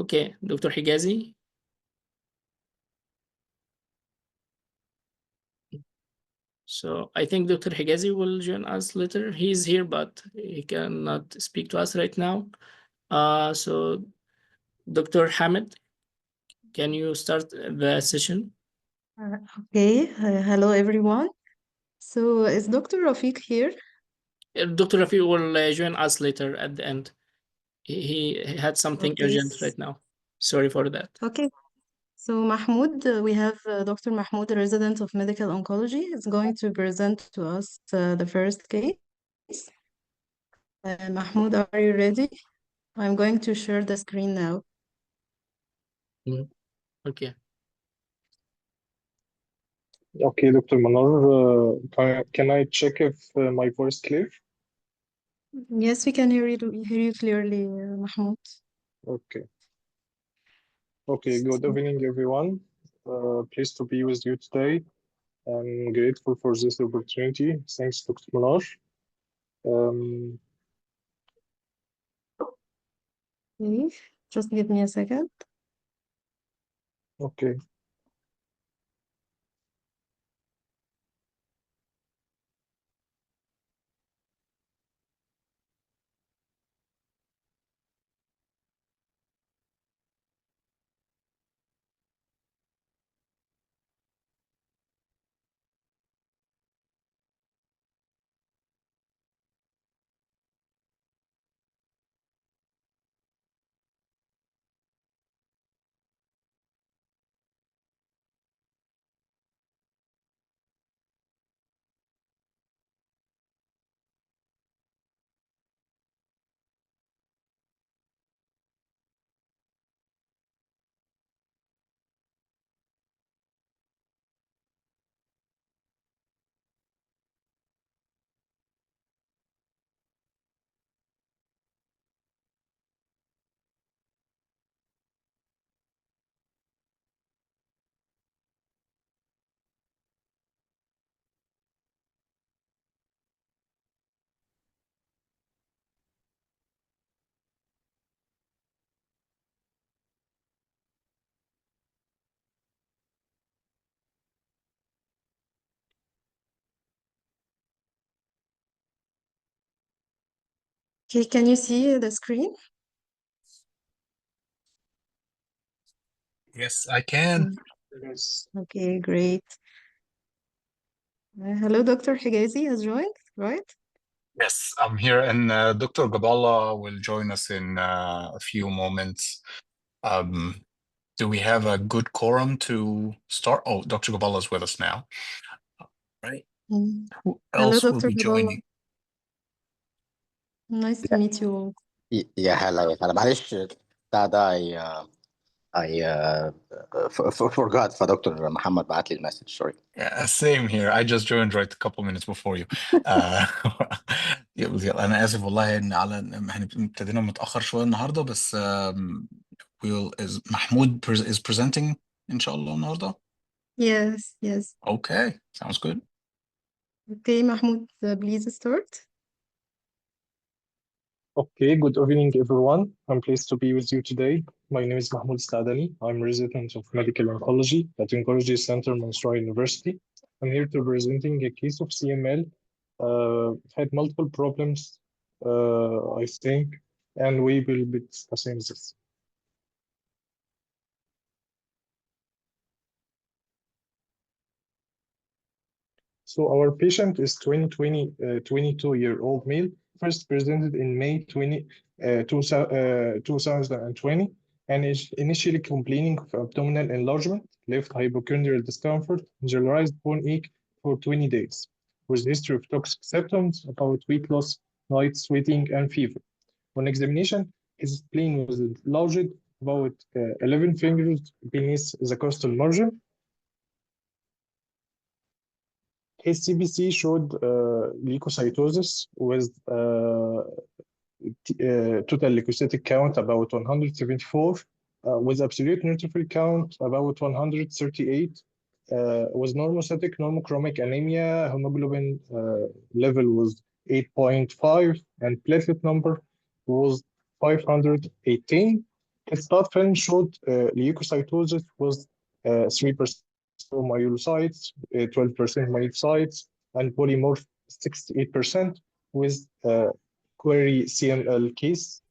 Okay, Dr. Higazi. So I think Dr. Higazi will join us later. He's here, but he cannot speak to us right now. So Dr. Hamid, can you start the session? Okay, hello everyone. So is Dr. Rafiq here? Dr. Rafi will join us later at the end. He had something Okay, urgent right now. Sorry for that. okay. So Mahmoud, we have Dr. Mahmoud, a resident of medical oncology, is going to present to us the first case. Mahmoud, are you ready? I'm going to share the screen now. Okay. Okay, Dr. Manor, can I check if my voice clear? Yes, we can hear you clearly, Mahmoud. Okay. Okay, good evening, everyone. Pleased to be with you today. I'm grateful for this opportunity. Thanks, Dr. Manor. Okay, just give me a second. Okay. Okay, can you see the screen? Yes, I can. Yes. Okay, great. Hello, Dr. Higazi has joined, right? Yes, I'm here, and Dr. Gabala will join us in a few moments. Do we have a good quorum to start? Oh, Dr. Gabala is with us now. Right. Who Hello, else will Dr. be Gabala. joining? Nice to meet you all. يا هلا معلش ده I forgot فدكتور محمد بعت لي المسج sorry. Yeah, same here. I just joined right a couple minutes before you. أنا آسف والله إن احنا ابتدينا متأخر شوية النهاردة بس محمود is presenting إن شاء الله النهاردة. Yes, yes. Okay, sounds good. Okay, Mahmoud, please start. Okay, good evening, everyone. I'm pleased to be with you today. My name is Mahmoud Sadani. I'm a resident of medical oncology at Oncology Center, Mansour University. I'm here to presenting a case of CML. Had multiple problems, I think, and we will be discussing this. So our patient is 22-year-old male, first presented in May 2020, and is initially complaining of abdominal enlargement, left hypochondrial discomfort, generalized bone ache for 20 days, with history of toxic symptoms about weight loss, night sweating, and fever. On examination, his spleen was enlarged about 11 fingers beneath the costal margin. His CBC showed leukocytosis with total leukocytic count about 174, with absolute neutrophil count about 138, with normocytic normochromic anemia, hemoglobin level was 8.5, and platelet number was 518. His blood film showed leukocytosis was 3% myelocytes, 12% myelocytes, and polymorph 68% with query CML case.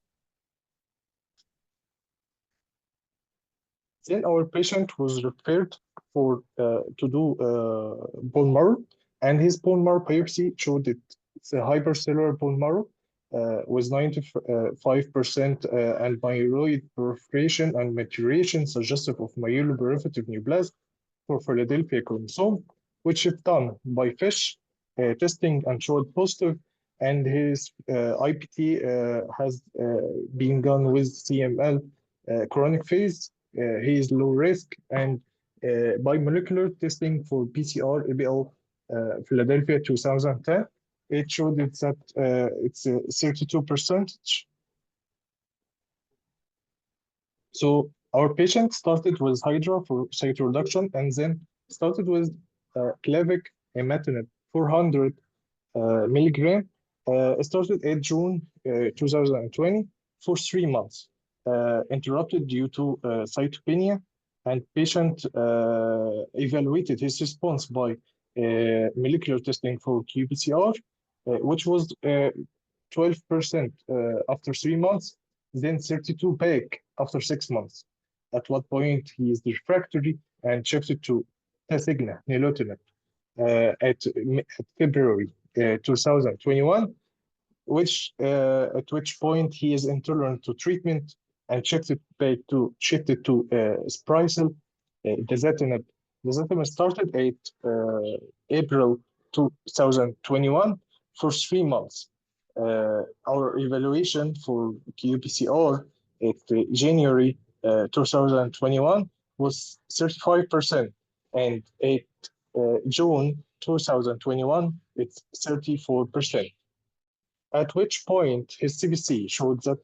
Then our patient was referred for to do bone marrow, and his bone marrow biopsy showed that it's a hypercellular bone marrow with 95% and myeloid proliferation and maturation suggestive of myeloproliferative neoplasm for Philadelphia chromosome, which is done by FISH testing and showed positive, and his IPT has been done with CML chronic phase. He is low risk, and by molecular testing for PCR ABL Philadelphia 2010, it showed that it's 32%. So our patient started with Hydra for cytoreduction, and then started with Clevic imatinib 400 milligram. Started in June 2020 for 3 months. Interrupted due to cytopenia, and patient evaluated his response by molecular testing for qPCR, which was 12% after 3 months, then 32 back after 6 months. At what point he is refractory and shifted to Tasigna, nilotinib, at February 2021, at which point he is intolerant to treatment and shifted to Sprycel, dasatinib. Dasatinib started at April 2021 for 3 months. Our evaluation for qPCR at January 2021 was 35%, and at June 2021 it's 34%. At which point his CBC showed that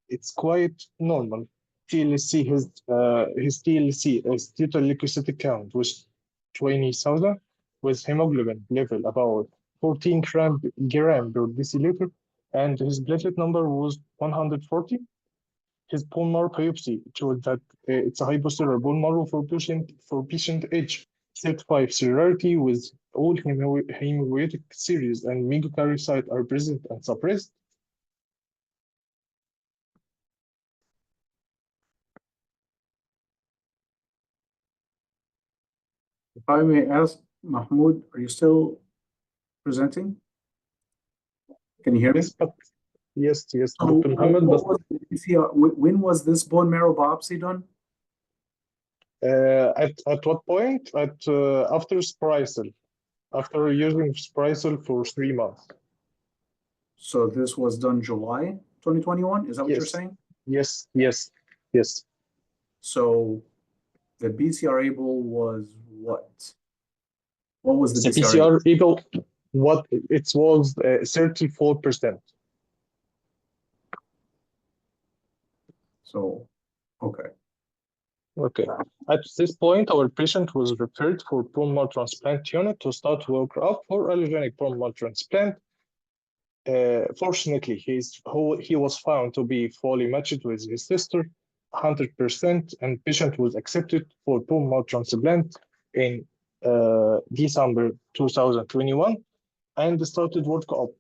it's quite normal. TLC, his TLC, his total leukocytic count was 20,000, with hemoglobin level about 14 gram per deciliter, and his platelet number was 140. His bone marrow biopsy showed that it's a hypocellular bone marrow for patient age 35 severity, with all hematopoietic series and megakaryocyte are present and suppressed. If I may ask, Mahmoud, are you still presenting? Can you hear me? Yes, yes, So Dr. Mohammed. when was this bone marrow biopsy done? At what point? After Sprycel, after using Sprycel for 3 months. So this was done July 2021. Is that what you're saying? Yes, yes, yes. So the BCR-ABL was what? What was the The BCR-ABL? BCR-ABL, what it was 34%. So, okay. Okay. At this point, our patient was referred for bone marrow transplant unit to start workup for allogeneic bone marrow transplant. Fortunately, he was found to be fully matched with his sister, 100%, and patient was accepted for bone marrow transplant in December 2021 and started workup.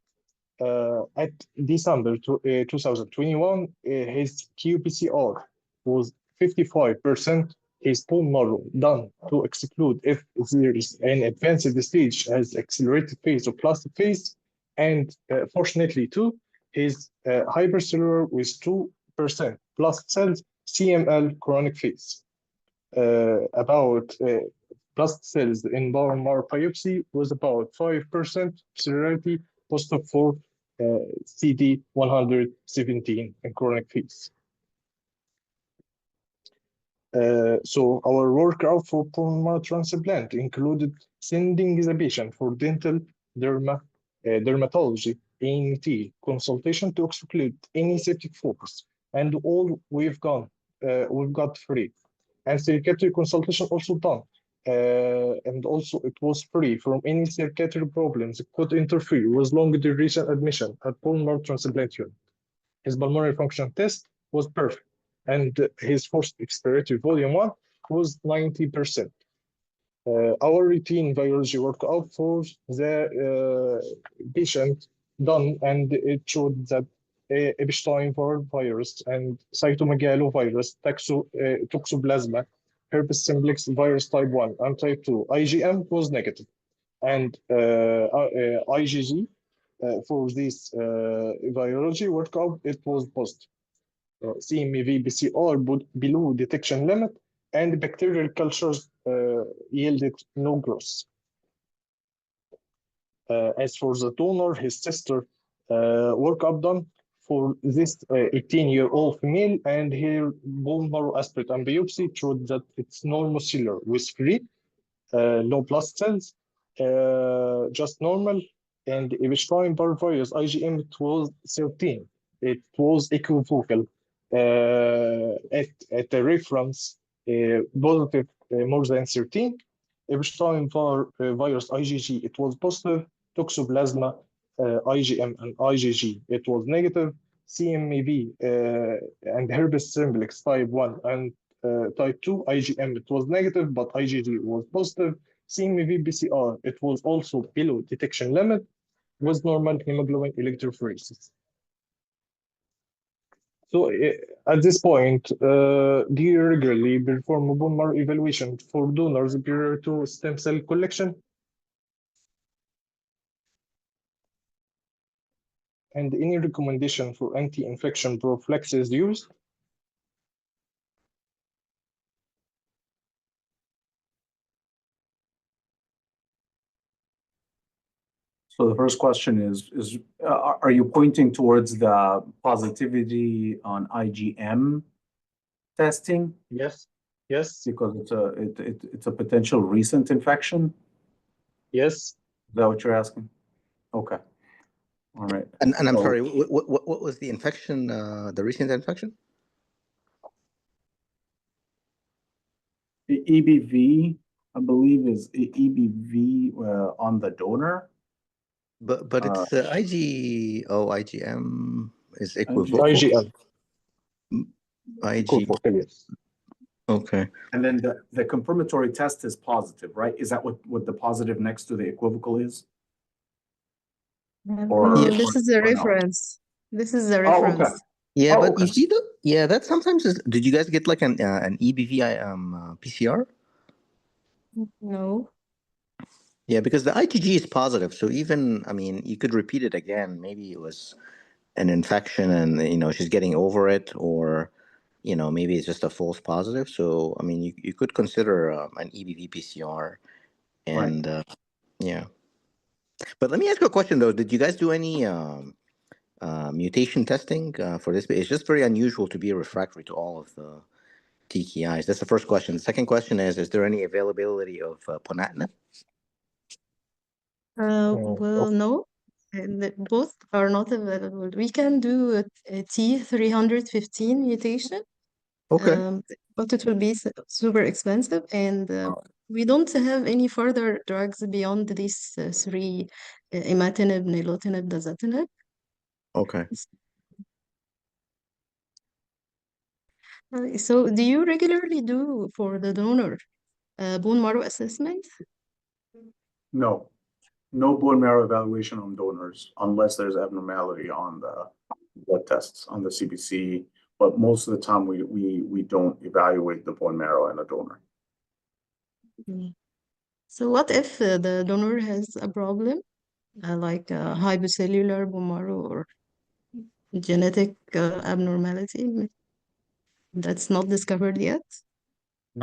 At December 2021, his qPCR was 55%. His bone marrow done to exclude if there is an advanced stage as accelerated phase or plastic phase, and fortunately too, his hypercellular with 2% plus cells CML chronic phase. About plus cells in bone marrow biopsy was about 5% celerity positive for CD117 in chronic phase. So our workup for bone marrow transplant included sending the patient for dental dermatology ANT consultation to exclude any septic focus, and all we've got free, and psychiatric consultation also done, and also it was free from any psychiatric problems that could interfere with long duration admission at bone marrow transplant unit. His pulmonary function test was perfect, and his forced expiratory volume 1 was 90%. Our routine virology workup for the patient done, and it showed that Epstein-Barr virus and cytomegalovirus, toxoplasma, herpes simplex virus type 1 and type 2, IgM was negative, and IgG for this virology workup, it was positive. CMV PCR below detection limit, and bacterial cultures yielded no growth. As for the donor, his sister workup done for this 18-year-old female, and her bone marrow aspirate and biopsy showed that it's normal cellular with free, no blast cells, just normal, and Epstein-Barr virus IgM, it was 13. It was equivocal at the reference positive more than 13. Epstein-Barr virus IgG, it was positive. Toxoplasma, IgM and IgG, it was negative. CMV and herpes simplex type 1 and type 2, IgM, it was negative, but IgG was positive. CMV PCR, it was also below detection limit with normal hemoglobin electrophoresis. So at this point, do you regularly perform a bone marrow evaluation for donors prior to stem cell collection? And any recommendation for anti-infection prophylaxis used? So the first question is are you pointing towards the positivity on IgM testing? Yes. Yes. Because it's a potential recent infection? Yes. Is that what you're asking? Okay. All right. And I'm sorry, what was the infection, the recent infection? The EBV, I believe, is EBV on the donor. But it's IgM is equivocal. IgM. IG. Yes. Okay. And then the confirmatory test is positive, right? Is that what the positive next to the equivocal is? Or this is the reference. This is the reference. Okay. Yeah, but you see that sometimes is. Did you guys get like an EBV PCR? No. Yeah, because the IgG is positive, so even you could repeat it again. Maybe it was an infection, and she's getting over it, or maybe it's just a false positive. So you could consider an EBV PCR, and right. Yeah. But let me ask you a question though. Did you guys do any mutation testing for this? It's just very unusual to be refractory to all of the TKIs. That's the first question. The second question is there any availability of ponatinib? Well, no. Both are not available. We can do a T315 mutation. Okay. But it will be super expensive, and we don't have any further drugs beyond these three: imatinib, nilotinib, dasatinib. Okay. So, do you regularly do for the donor bone marrow assessment? No. No bone marrow evaluation on donors unless there's abnormality on the blood tests on the CBC. But most of the time, we don't evaluate the bone marrow in a donor. So what if the donor has a problem, like hypocellular bone marrow or genetic abnormality that's not discovered yet?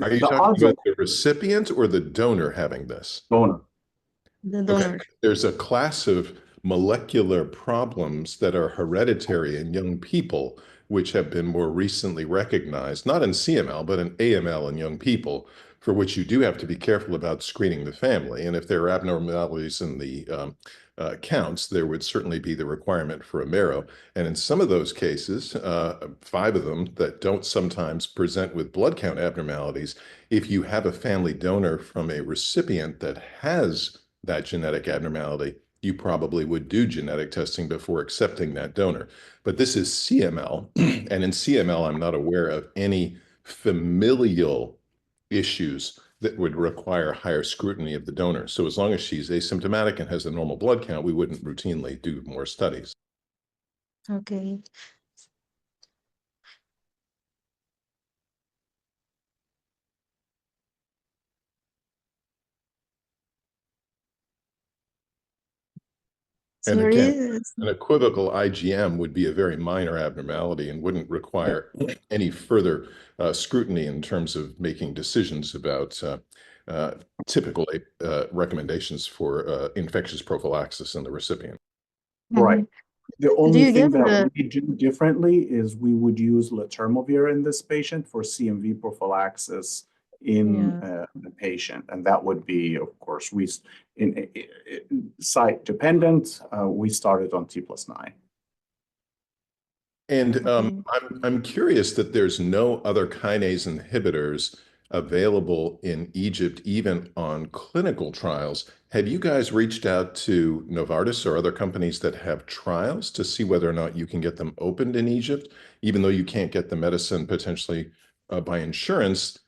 Are you talking about the recipient or the donor having this? Donor. The donor. Okay. There's a class of molecular problems that are hereditary in young people, which have been more recently recognized, not in CML, but in AML in young people, for which you do have to be careful about screening the family. And if there are abnormalities in the counts, there would certainly be the requirement for a marrow. And in some of those cases, 5 of them that don't sometimes present with blood count abnormalities, if you have a family donor from a recipient that has that genetic abnormality, you probably would do genetic testing before accepting that donor. But this is CML, and in CML, I'm not aware of any familial issues that would require higher scrutiny of the donor. So as long as she's asymptomatic and has a normal blood count, we wouldn't routinely do more studies. Okay. And Sorry. again, an equivocal IgM would be a very minor abnormality and wouldn't require any further scrutiny in terms of making decisions about typical recommendations for infectious prophylaxis in the recipient. Right. The Do only you thing give that the we do differently is we would use letermovir in this patient for CMV prophylaxis in the patient, and that would be, of course, in site dependent. We started on T+9. And okay. I'm curious that there's no other kinase inhibitors available in Egypt, even on clinical trials. Have you guys reached out to Novartis or other companies that have trials to see whether or not you can get them opened in Egypt, even though you can't get the medicine potentially by insurance?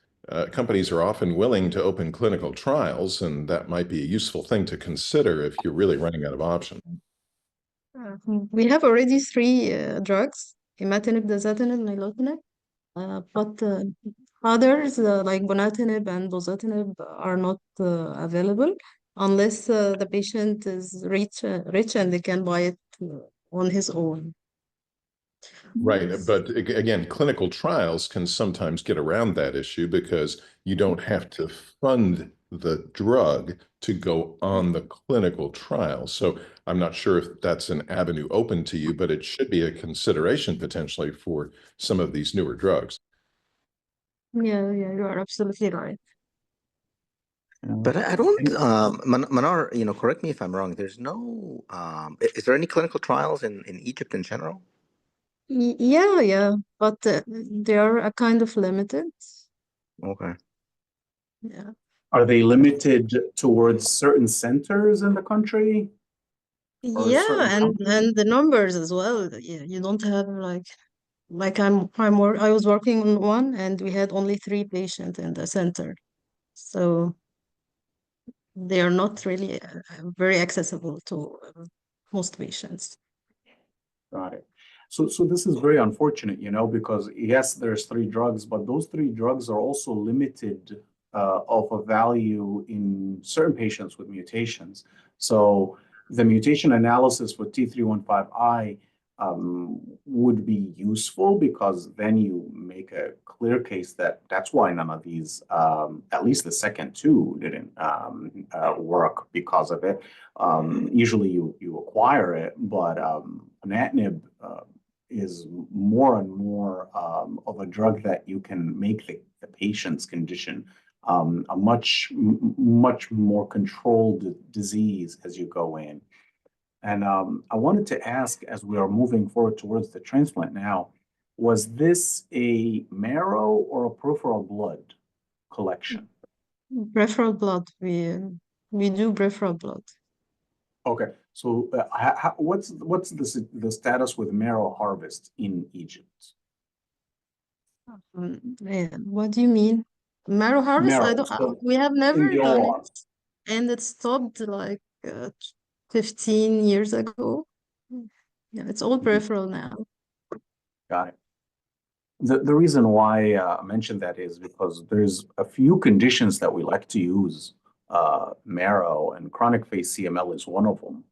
Companies are often willing to open clinical trials, and that might be a useful thing to consider if you're really running out of options. We have already three drugs, imatinib, dasatinib, nilotinib, but others like ponatinib and bosutinib are not available unless the patient is rich and they can buy it on his own. Right. But again, clinical trials can sometimes get around that issue because you don't have to fund the drug to go on the clinical trial. So I'm not sure if that's an avenue open to you, but it should be a consideration potentially for some of these newer drugs. Yeah, you are absolutely right. But I don't, Manar, correct me if I'm wrong. There's no, is there any clinical trials in Egypt in general? Yeah, but they are a kind of limited. Okay. Yeah. Are they limited towards certain centers in the country? Or Yeah, certain and companies? the numbers as well. Yeah, you don't have I was working on one and we had only 3 patients in the center. So they are not really very accessible to most patients. Got it. So this is very unfortunate, because yes, there's 3 drugs, but those 3 drugs are also limited of a value in certain patients with mutations. So the mutation analysis for T315I would be useful because then you make a clear case that that's why none of these, at least the second 2, didn't work because of it. Usually you acquire it, but ponatinib is more and more of a drug that you can make the patient's condition a much more controlled disease as you go in. And I wanted to ask, as we are moving forward towards the transplant now, was this a marrow or a peripheral blood collection? Peripheral blood. We do peripheral blood. Okay, so what's the status with marrow harvest in Egypt? What do you mean? Marrow harvest? Marrow, so We have in never the done OR. it, and it stopped like 15 years ago. Yeah, it's all peripheral now. Got it. The reason why I mentioned that is because there's a few conditions that we like to use marrow, and chronic phase CML is one of them.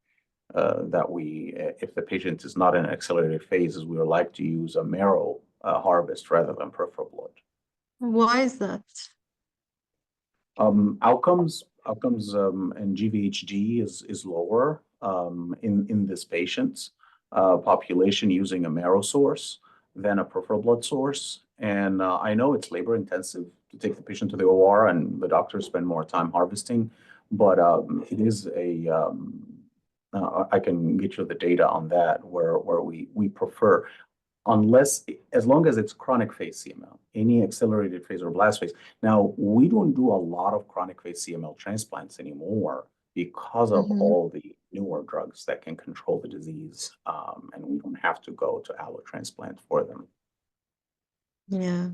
That we, if the patient is not in an accelerated phases, we would like to use a marrow harvest rather than peripheral blood. Why is that? Outcomes and GVHD is lower in this patient's population using a marrow source than a peripheral blood source. And I know it's labor intensive to take the patient to the OR, and the doctors spend more time harvesting, but it is I can get you the data on that where we prefer, as long as it's chronic phase CML, any accelerated phase or blast phase. Now, we don't do a lot of chronic phase CML transplants anymore because of Mhm. all the newer drugs that can control the disease, and we don't have to go to allotransplant for them. Yeah.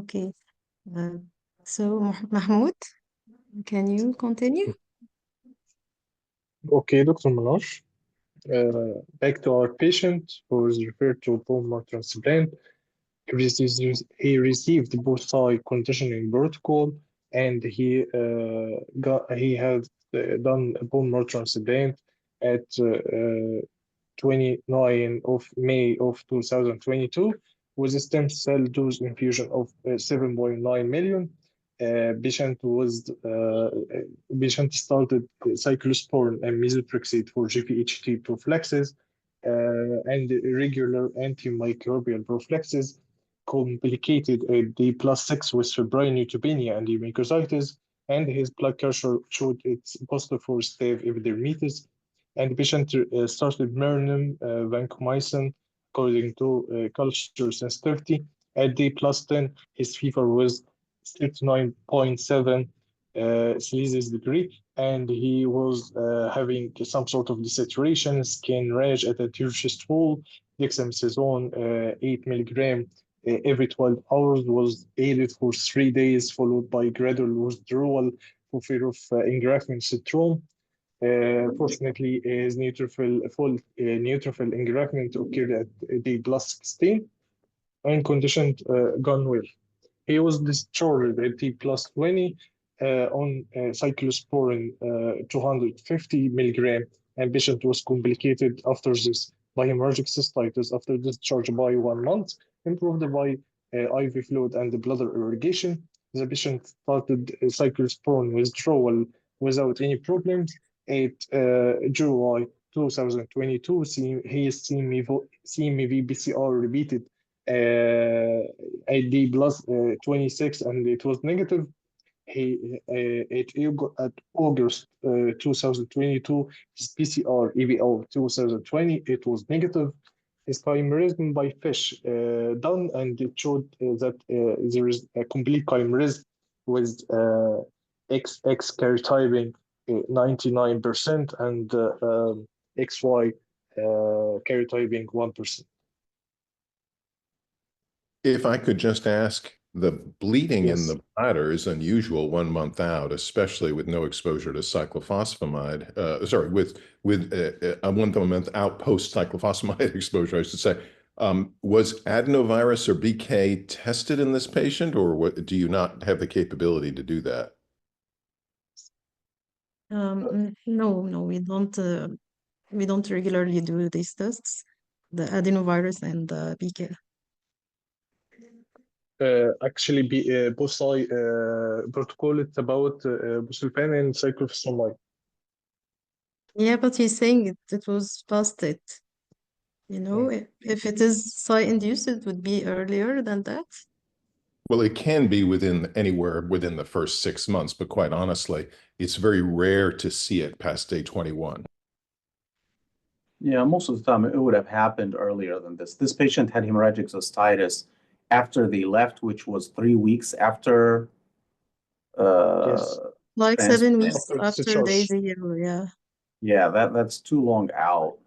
Okay. So Mahmoud, can you continue? Okay, Dr. Manoj. Back to our patient who was referred to bone marrow transplant. He received both side conditioning protocol, and he had done a bone marrow transplant at 29 of May of 2022 with a stem cell dose infusion of 7.9 million. Patient started cyclosporin and methotrexate for GVHD prophylaxis and regular antimicrobial prophylaxis, complicated a D+6 with febrile neutropenia and mucositis, and his blood culture showed it's positive for staph epidermidis. And the patient started Merlin vancomycin according to culture sensitivity. At D+10, his fever was 39.7 Celsius degree, and he was having some sort of desaturation, skin rash at the chest wall. Dexamethasone 8 milligram every 12 hours was aided for 3 days, followed by gradual withdrawal for fear of engraftment syndrome. Fortunately, his full neutrophil engraftment occurred at day +16 and condition gone well. He was discharged at T+20 on cyclosporin 250 milligram, and patient was complicated after this by hemorrhagic cystitis after discharge by 1 month, improved by IV fluid and bladder irrigation. The patient started cyclosporin withdrawal without any problems. At July 2022, his CMV PCR repeated ID plus 26, and it was negative. At August 2022, his PCR EBL 2020, it was negative. His chimerism by FISH done, and it showed that there is a complete chimerism with XX karyotyping 99% and XY karyotyping 1%. If I could just ask, the bleeding in Yes. the bladder is unusual 1 month out, especially with no exposure to cyclophosphamide. With a 1 month out post cyclophosphamide exposure, I should say. Was adenovirus or BK tested in this patient, or do you not have the capability to do that? No, we don't regularly do these tests, the adenovirus and the BK. Actually, both side protocol, it's about busulfan and cyclophosphamide. Yeah, but he's saying it was past it. You know, if it is site-induced, it would be earlier than that. Well, it can be anywhere within the first 6 months, but quite honestly, it's very rare to see it past day 21. Yeah, most of the time it would have happened earlier than this. This patient had hemorrhagic cystitis after they left, which was 3 weeks after Yes. Like 7 weeks After after day discharge. 0, yeah. Yeah, that's too long out.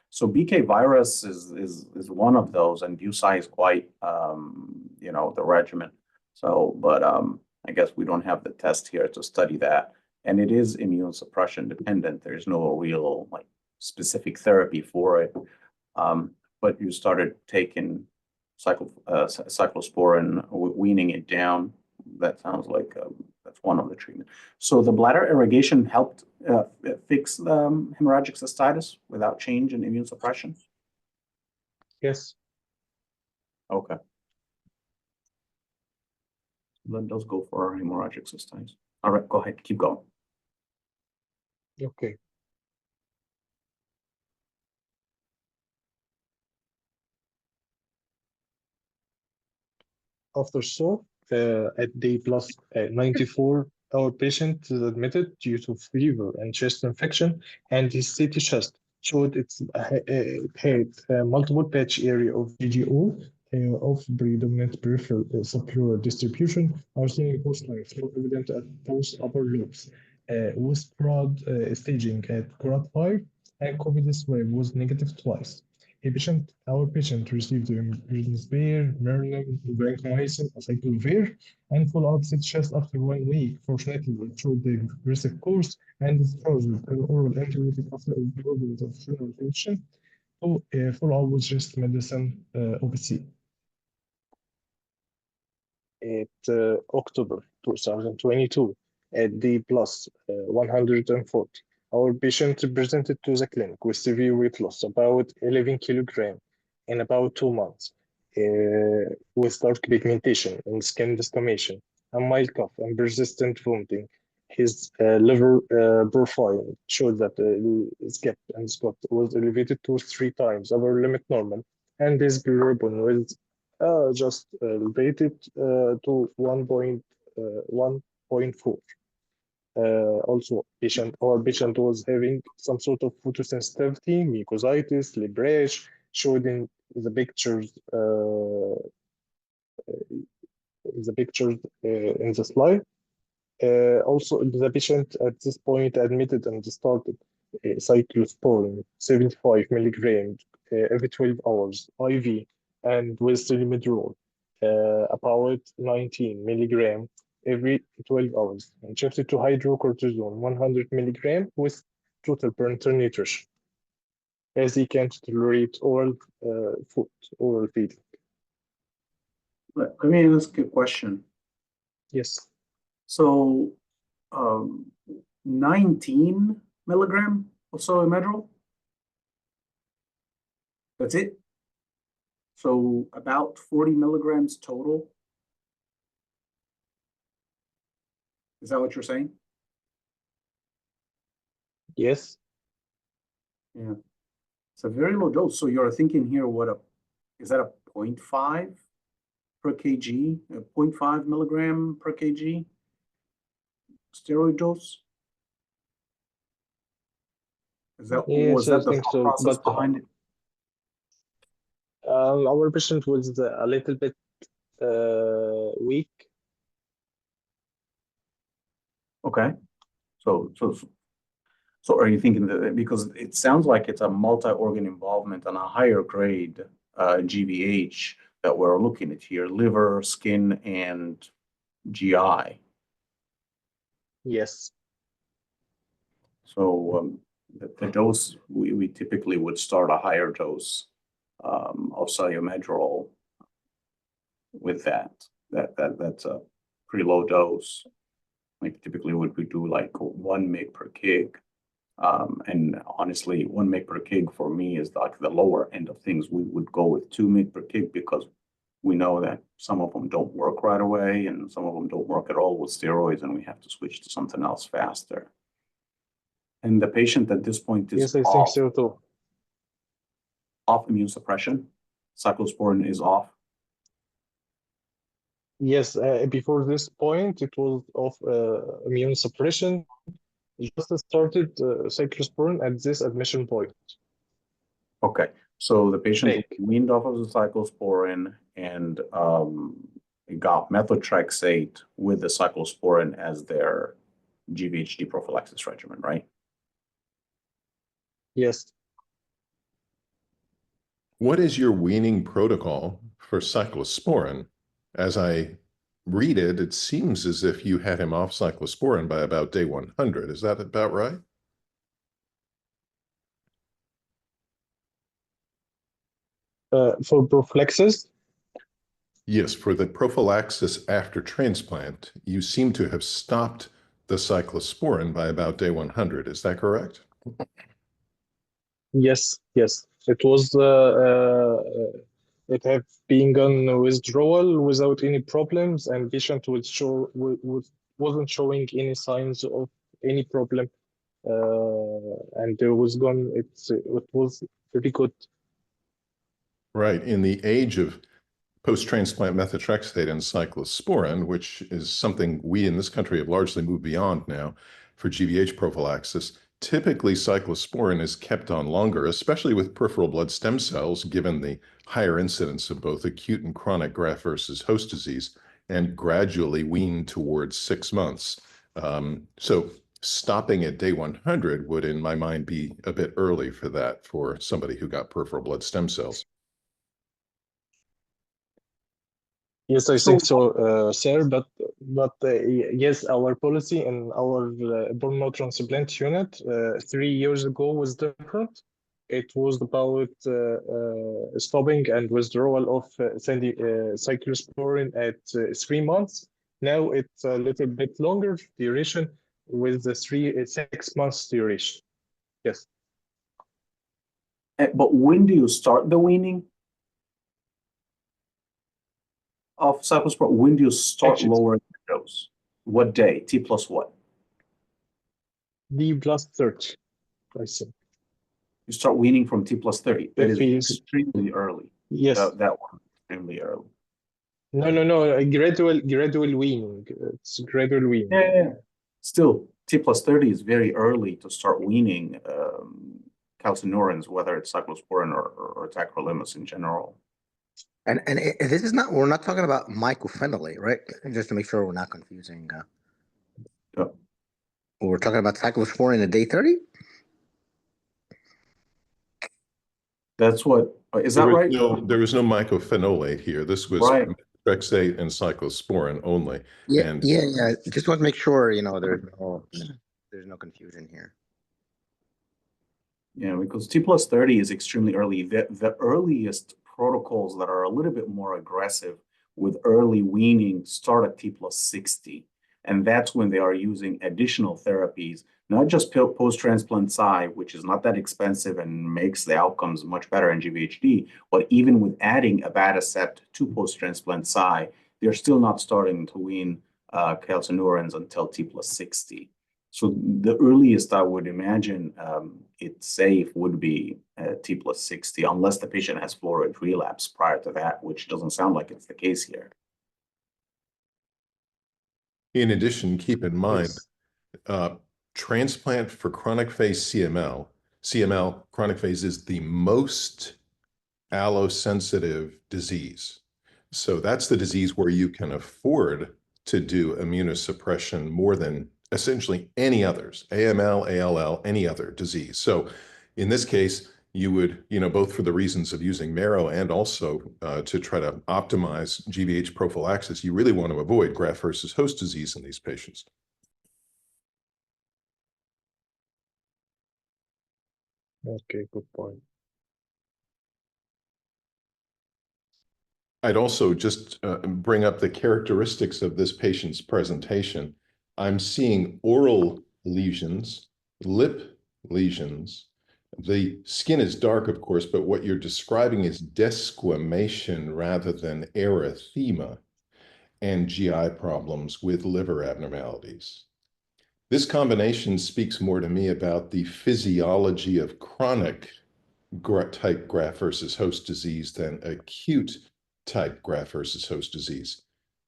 So BK virus is one of those, and BUSI is quite the regimen. So, but I guess we don't have the test here to study that, and it is immune suppression dependent. There's no real like specific therapy for it. But you started taking cyclosporin, weaning it down. That sounds like that's one of the treatment. So the bladder irrigation helped fix hemorrhagic cystitis without change in immune suppression? Yes. Okay. Then let's go for our hemorrhagic cystitis. All right, go ahead, keep going. Okay. After at day +94, our patient is admitted due to fever and chest infection, and his CT chest showed it had multiple patch area of GGO of predominant peripheral subpleural distribution are seen in both lines, more evident at both upper lobes, with broad staging at grade 5 and COVID-12 was negative twice. Our patient received Remdesivir, Merlin, vancomycin, acyclovir, and follow-up CT chest after 1 week. Fortunately, it showed the aggressive course and discharged an oral antibiotic after improvement of renal function. So, follow-up was just medicine OPC. At October 2022, at D plus 140. Our patient presented to the clinic with severe weight loss, about 11 kilograms in about 2 months, with dark pigmentation and skin desquamation, a mild cough and persistent vomiting. His liver profile showed that his GAP and SCOT was elevated to 3 times upper limit normal, and his bilirubin was just elevated to 1.4. Also, our patient was having some sort of photosensitivity, mucositis, lip rash, showed in the pictures in the slide. Also, the patient at this point admitted and started cyclosporin 75 milligrams every 12 hours IV and with Cilimidrol about 19 milligrams every 12 hours and shifted to hydrocortisone 100 milligrams with total parenteral nutrition, as he can't tolerate oral food, oral feeding. Let me ask you a question. Yes. So, 19 milligram of Cilimidrol? That's it? So about 40 milligrams total? Is that what you're saying? Yes. Yeah. It's a very low dose. So you're thinking here, is that a 0.5 per kg, a 0.5 milligram per kg steroid dose? Was that the so, process behind it? Our patient was a little bit weak. Okay. So are you thinking that, because it sounds like it's a multi-organ involvement on a higher grade GVH that we're looking at here, liver, skin, and GI. Yes. So the dose, we typically would start a higher dose of Cilimidrol with that. That's a pretty low dose. Like typically would we do like 1 mg per kg. And honestly, 1 mg per kg for me is like the lower end of things. We would go with 2 mg per kg because we know that some of them don't work right away and some of them don't work at all with steroids, and we have to switch to something else faster. And the patient at this point is Yes, I think so too. Off immune suppression. Cyclosporin is off. Yes, before this point, it was of immune suppression. Just started cyclosporin at this admission point. Okay, so the patient weaned off of the cyclosporin and got methotrexate with the cyclosporin as their GVHD prophylaxis regimen, right? Yes. What is your weaning protocol for cyclosporin? As I read it, it seems as if you had him off cyclosporin by about day 100. Is that about right? For prophylaxis? Yes, for the prophylaxis after transplant, you seem to have stopped the cyclosporin by about day 100. Is that correct? Yes, yes. It was it have been on withdrawal without any problems, and patient wasn't showing any signs of any problem, and there was gone. It was pretty good. Right. In the age of post-transplant methotrexate and cyclosporin, which is something we in this country have largely moved beyond now for GVH prophylaxis, typically cyclosporin is kept on longer, especially with peripheral blood stem cells, given the higher incidence of both acute and chronic graft-versus-host disease, and gradually weaned towards 6 months. So stopping at day 100 would, in my mind, be a bit early for that for somebody who got peripheral blood stem cells. Yes, I think so, sir. But yes, our policy in our bone marrow transplant unit 3 years ago was different. It was about stopping and withdrawal of cyclosporin at 3 months. Now it's a little bit longer duration with the 6 months duration. Yes. But when do you start the weaning of cyclosporin? When do you start Actually, lowering the dose? What day? T plus what? D plus 30, I think. You start weaning from T plus 30. That is Phase. extremely early. Yes. That one extremely early. No. Gradual weaning. It's gradual weaning. Yeah. Still, T plus 30 is very early to start weaning calcineurins, whether it's cyclosporin or tacrolimus in general. And this is not, we're not talking about mycophenolate, right? Just to make sure we're not confusing. Yeah. We're talking about cyclosporin at day 30? That's what, is that right? There was no mycophenolate here. This was Right. methotrexate and cyclosporin only. Yeah. Just want to make sure, there's no confusion here. Yeah, because T plus 30 is extremely early. The earliest protocols that are a little bit more aggressive with early weaning start at T plus 60. And that's when they are using additional therapies, not just post-transplant Cy, which is not that expensive and makes the outcomes much better in GVHD, but even with adding abatacept to post-transplant Cy, they're still not starting to wean calcineurins until T plus 60. So the earliest I would imagine it's safe would be T plus 60, unless the patient has fluoroid relapse prior to that, which doesn't sound like it's the case here. In addition, keep in mind, transplant for chronic phase CML, chronic phase is the most allosensitive disease. So that's the disease where you can afford to do immunosuppression more than essentially any others, AML, ALL, any other disease. So in this case, you would, both for the reasons of using marrow and also to try to optimize GVH prophylaxis, you really want to avoid graft-versus-host disease in these patients. Okay, good point. I'd also just bring up the characteristics of this patient's presentation. I'm seeing oral lesions, lip lesions. The skin is dark, of course, but what you're describing is desquamation rather than erythema, and GI problems with liver abnormalities. This combination speaks more to me about the physiology of chronic type graft-versus-host disease than acute type graft-versus-host disease,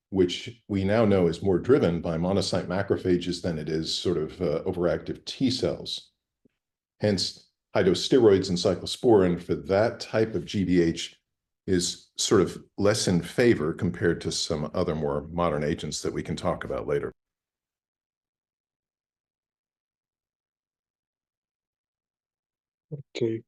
which we now know is more driven by monocyte macrophages than it is sort of overactive T cells. Hence, high-dose steroids and cyclosporin for that type of GVH is sort of less in favor compared to some other more modern agents that we can talk about later. Okay.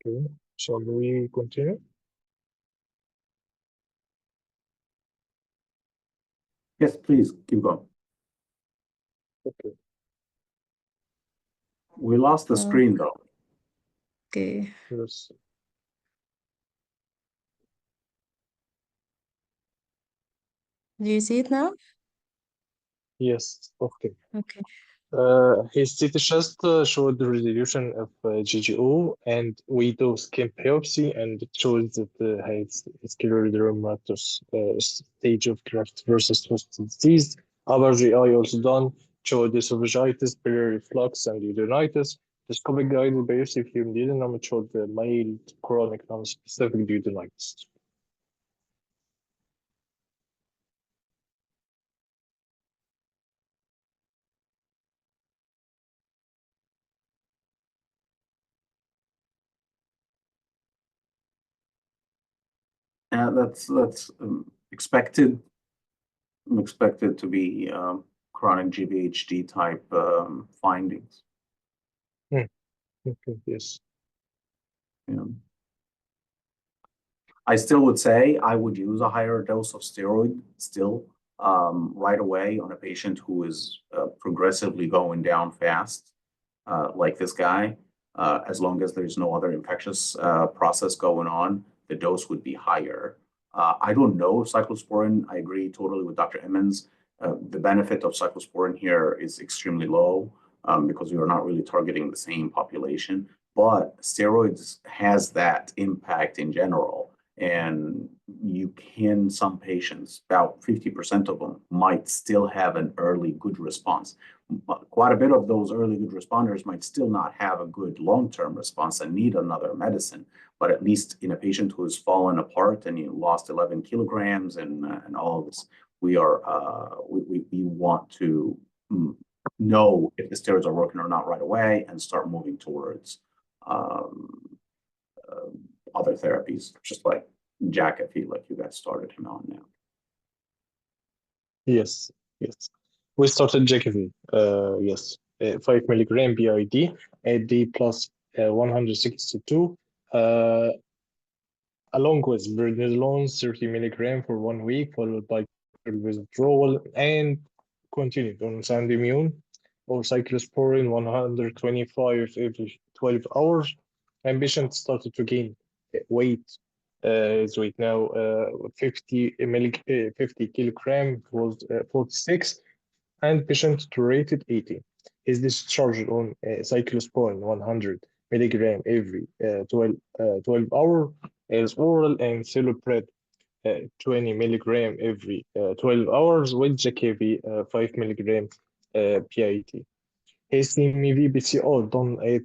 Okay, shall we continue? Yes, please keep going. Okay. We lost the screen though. Okay. Yes. Do you see it now? Yes. Okay. Okay. His CT chest showed the resolution of GGO, and we do skin biopsy, and it shows that has sclerodermatous stage of graft-versus-host disease. Upper GI also done, showed esophagitis, biliary reflux, and duodenitis. The scopic guided biopsy of human duodenum showed the mild chronic non-specific duodenitis. That's expected to be chronic GVHD type findings. Okay, yes. Yeah. I still would say I would use a higher dose of steroid still right away on a patient who is progressively going down fast, like this guy. As long as there's no other infectious process going on, the dose would be higher. I don't know if cyclosporin, I agree totally with Dr. Emmons. The benefit of cyclosporin here is extremely low because we are not really targeting the same population. But steroids has that impact in general. And you can, some patients, about 50% of them might still have an early good response. But quite a bit of those early good responders might still not have a good long-term response and need another medicine. But at least in a patient who has fallen apart and you lost 11 kilograms and all of this, we want to know if the steroids are working or not right away and start moving towards other therapies, just like Jakafi, like you guys started him on now. Yes, yes. We started Jakafi, yes, 5 milligram BID, AD plus 162, along with prednisolone 30 milligram for 1 week, followed by withdrawal, and continued on Sandimmune or cyclosporin 125 every 12 hours. And patient started to gain weight. His weight now 50 kilogram was 46, and patient rated 80. Is discharged on cyclosporin 100 milligram every 12 hours as oral, and Celopred 20 milligram every 12 hours with Jakafi 5 milligram PIT. His CMV BCO done at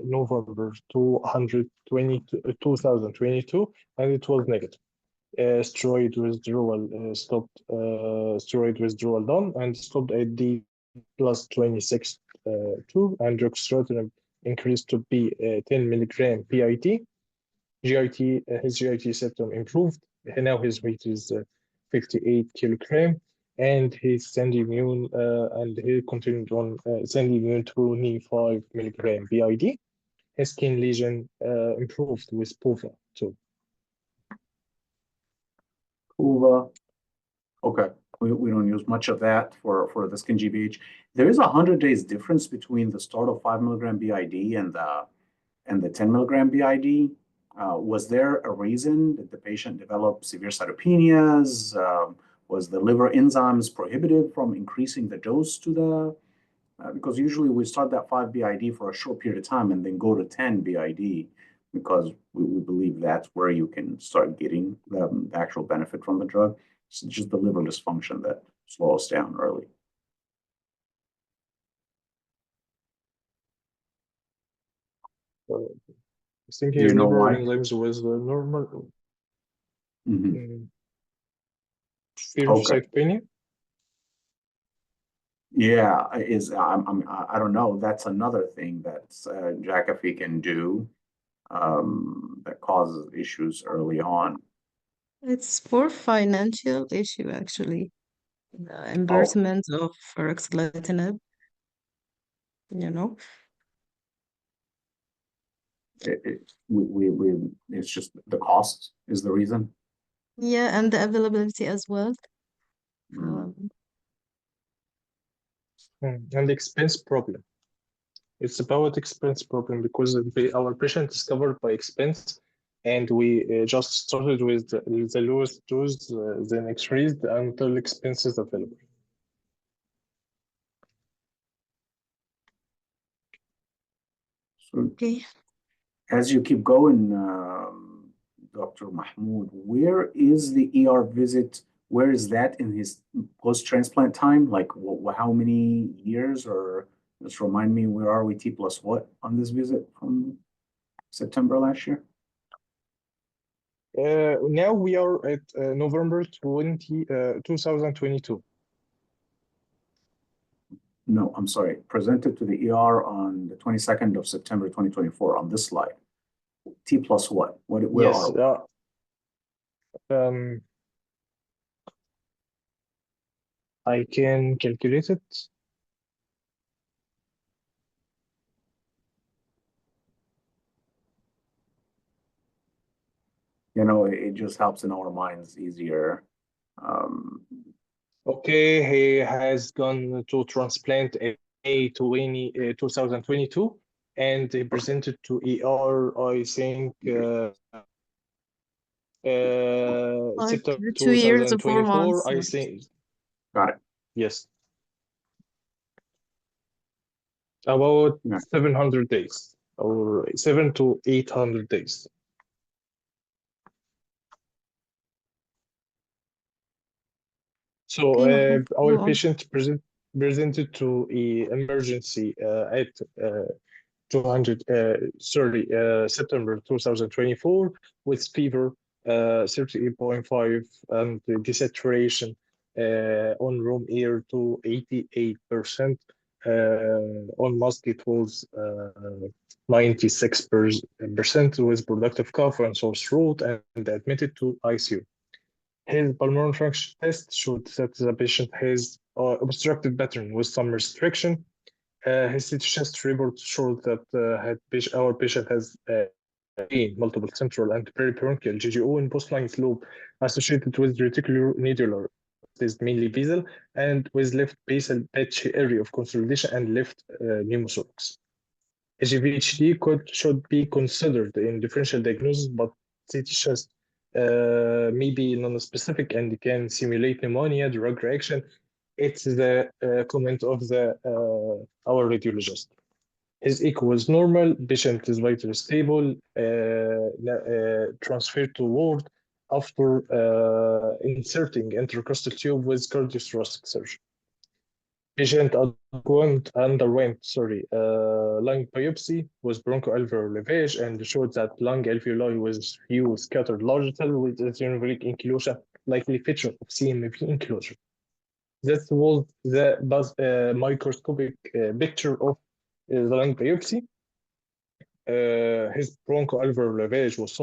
November 2022, and it was negative. Steroid withdrawal stopped. Steroid withdrawal done and stopped at D plus 26 2, and Ruxolitinib increased to be 10 milligram PIT. GIT, his GIT symptom improved. Now his weight is 58 kilogram, and his Sandimmune, and he continued on Sandimmune 25 milligram BID. His skin lesion improved with PUVA too. PUVA, okay. We don't use much of that for the skin GVH. There is 100 days difference between the start of 5 milligram BID and the 10 milligram BID. Was there a reason that the patient developed severe cytopenias? Was the liver enzymes prohibitive from increasing the dose to the, because usually we start that 5 BID for a short period of time and then go to 10 BID because we believe that's where you can start getting the actual benefit from the drug. It's just the liver dysfunction that slows down early. I think Do his you know liver why? enzymes was normal. Fear of Okay. cytopenia. Yeah, I don't know. That's another thing that Jakafi can do that causes issues early on. It's for financial issue actually. The Oh, reimbursement of Ruxolitinib, you know. it's just the cost is the reason. Yeah, and the availability as well. Mm. And the expense problem. It's about expense problem because our patient is covered by expense, and we just started with the lowest dose, then increased until expenses available. Okay. As you keep going, Dr. Mahmoud, where is the ER visit? Where is that in his post-transplant time? Like how many years? Or just remind me, where are we T plus what on this visit from September last year? Now we are at November 2022. No, I'm sorry. Presented to the ER on the 22nd of September 2024 on this slide. T plus what? Where Yes. are we? I can calculate it. You know, it just helps in our minds easier. Okay, he has gone to transplant in May 2022, and he presented to ER, I think, Like September 2 years or 4 months. 2024, I think. Got it. Yes. About Yeah. 700 days, or 700 to 800 days. So Okay, Mahmoud, our go on. patient presented to emergency at September 2024 with fever 38.5 and the desaturation on room air to 88%. On mask it was 96% with productive cough and sore throat and admitted to ICU. His pulmonary function test showed that the patient has obstructive pattern with some restriction. His CT chest report showed that our patient has multiple central and peribronchial GGO in post-lung lobe associated with reticulonodular. It is mainly basal and with left basal patch area of consolidation and left pneumothorax. A GVHD should be considered in differential diagnosis, but CT chest may be non-specific and can simulate pneumonia, drug reaction. It's the comment of our radiologist. His echo was normal, patient is vitally stable, transferred to ward after inserting intercostal tube with cardiothoracic surgery. Patient underwent lung biopsy with bronchoalveolar lavage and showed that lung alveoli was few scattered largely with eosinophilic inclusion, likely feature of CMV enclosure. That was the microscopic picture of the lung biopsy. His bronchoalveolar lavage was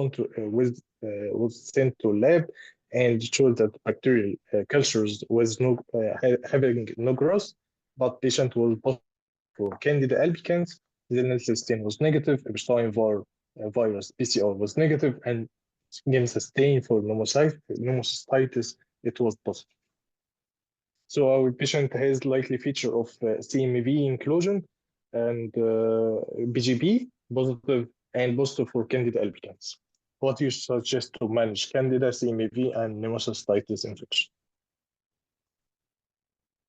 sent to lab and showed that bacterial cultures was having no growth, but patient was positive for Candida albicans. The analysis stain was negative. Epstein virus PCR was negative, and against the stain for pneumocystitis, it was positive. So our patient has likely feature of CMV inclusion and BGB positive and positive for Candida albicans. What do you suggest to manage Candida, CMV, and pneumocystitis infection?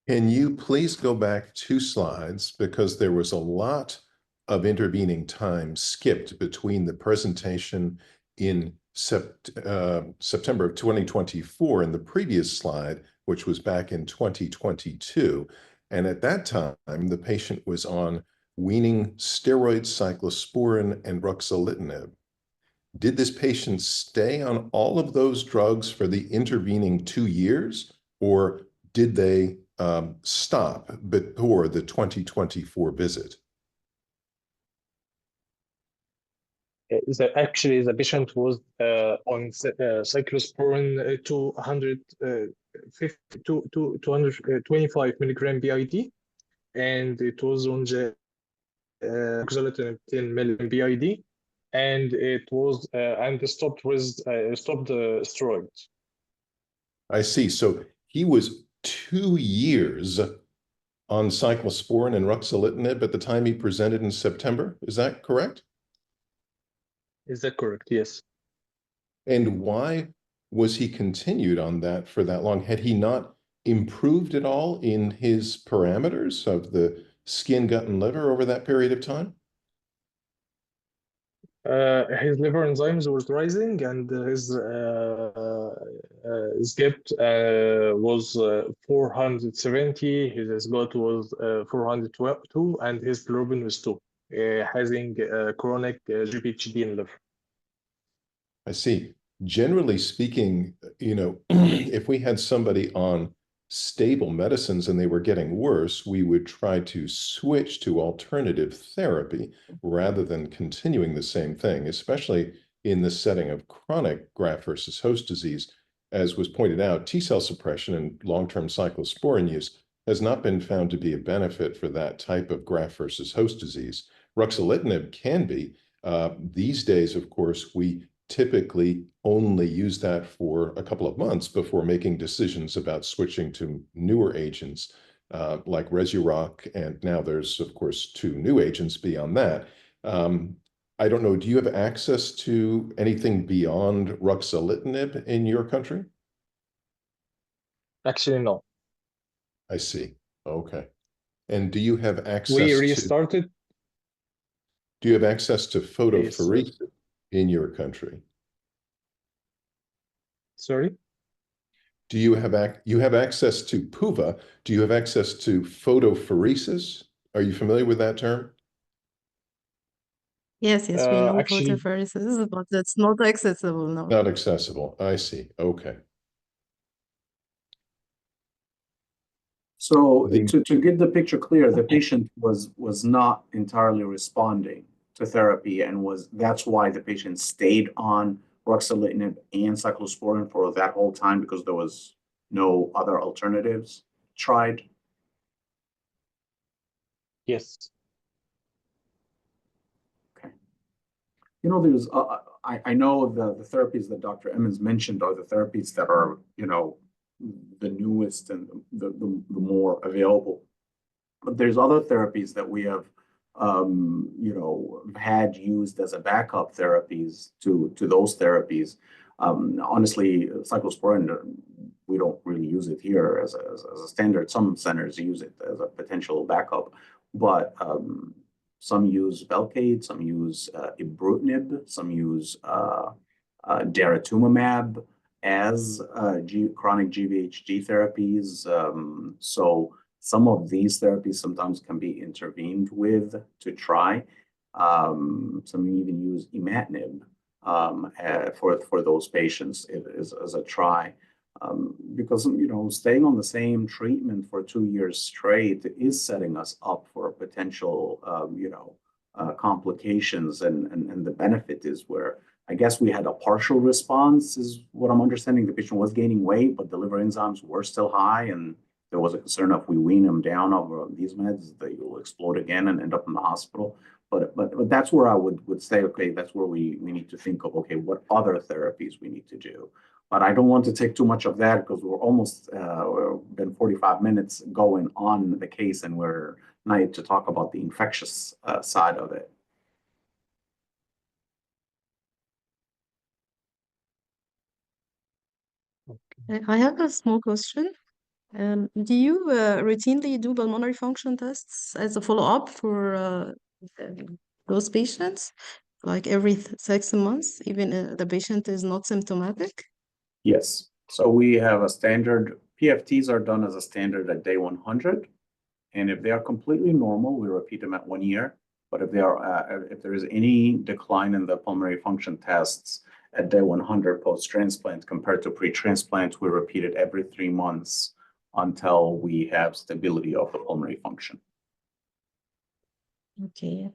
Can you please go back 2 slides, because there was a lot of intervening time skipped between the presentation in September of 2024 and the previous slide, which was back in 2022. And at that time, the patient was on weaning steroids, cyclosporin, and Ruxolitinib. Did this patient stay on all of those drugs for the intervening 2 years, or did they stop before the 2024 visit? Actually, the patient was on cyclosporin 225 milligram BID, and it was on the Ruxolitinib 10 milligram BID, and it was and stopped the steroids. I see. So he was 2 years on cyclosporin and Ruxolitinib at the time he presented in September. Is that correct? Is that correct? Yes. And why was he continued on that for that long? Had he not improved at all in his parameters of the skin, gut, and liver over that period of time? His liver enzymes were rising, and his GIPT was 470. His GOT was 402, and his bilirubin was 2, having chronic GVHD in liver. I see. Generally speaking, if we had somebody on stable medicines and they were getting worse, we would try to switch to alternative therapy rather than continuing the same thing, especially in the setting of chronic graft-versus-host disease. As was pointed out, T-cell suppression and long-term cyclosporin use has not been found to be a benefit for that type of graft-versus-host disease. Ruxolitinib can be. These days, of course, we typically only use that for a couple of months before making decisions about switching to newer agents like Rezurock, and now there's, of course, 2 new agents beyond that. I don't know, do you have access to anything beyond Ruxolitinib in your country? Actually, no. I see. Okay. And do you have access We to restarted. photopheresis in your country? Sorry? Do you have access to PUVA? Do you have access to photopheresis? Are you familiar with that term? Yes, yes, we know Actually, photopheresis, but it's not accessible now. Not accessible. I see. Okay. So The- to get the picture clear, the patient was not entirely responding to therapy, and that's why the patient stayed on ruxolitinib and cyclosporin for that whole time, because there was no other alternatives tried. yes. Okay. There's I know the therapies that Dr. Emmons mentioned are the therapies that are the newest and the more available. But there's other therapies that we have had used as a backup therapies to those therapies. Honestly, cyclosporin, we don't really use it here as a standard. Some centers use it as a potential backup, but some use Velcade, some use ibrutinib, some use daratumumab as chronic GVHD therapies. So some of these therapies sometimes can be intervened with to try. Some even use imatinib for those patients as a try. Because staying on the same treatment for 2 years straight is setting us up for potential complications, and the benefit is where I guess we had a partial response, is what I'm understanding. The patient was gaining weight, but the liver enzymes were still high, and there was a concern if we wean them down over these meds, they will explode again and end up in the hospital. But that's where I would say, okay, that's where we need to think of, okay, what other therapies we need to do. But I don't want to take too much of that, because we're almost been 45 minutes going on the case, and we're not to talk about the infectious side of it. I have a small question. Do you routinely do pulmonary function tests as a follow-up for those patients, like every 6 months, even the patient is not symptomatic? Yes. So we have a standard, PFTs are done as a standard at day 100. And if they are completely normal, we repeat them at 1 year. But if there is any decline in the pulmonary function tests at day 100 post-transplant compared to pre-transplant, we repeat it every 3 months until we have stability of the pulmonary function. Okay.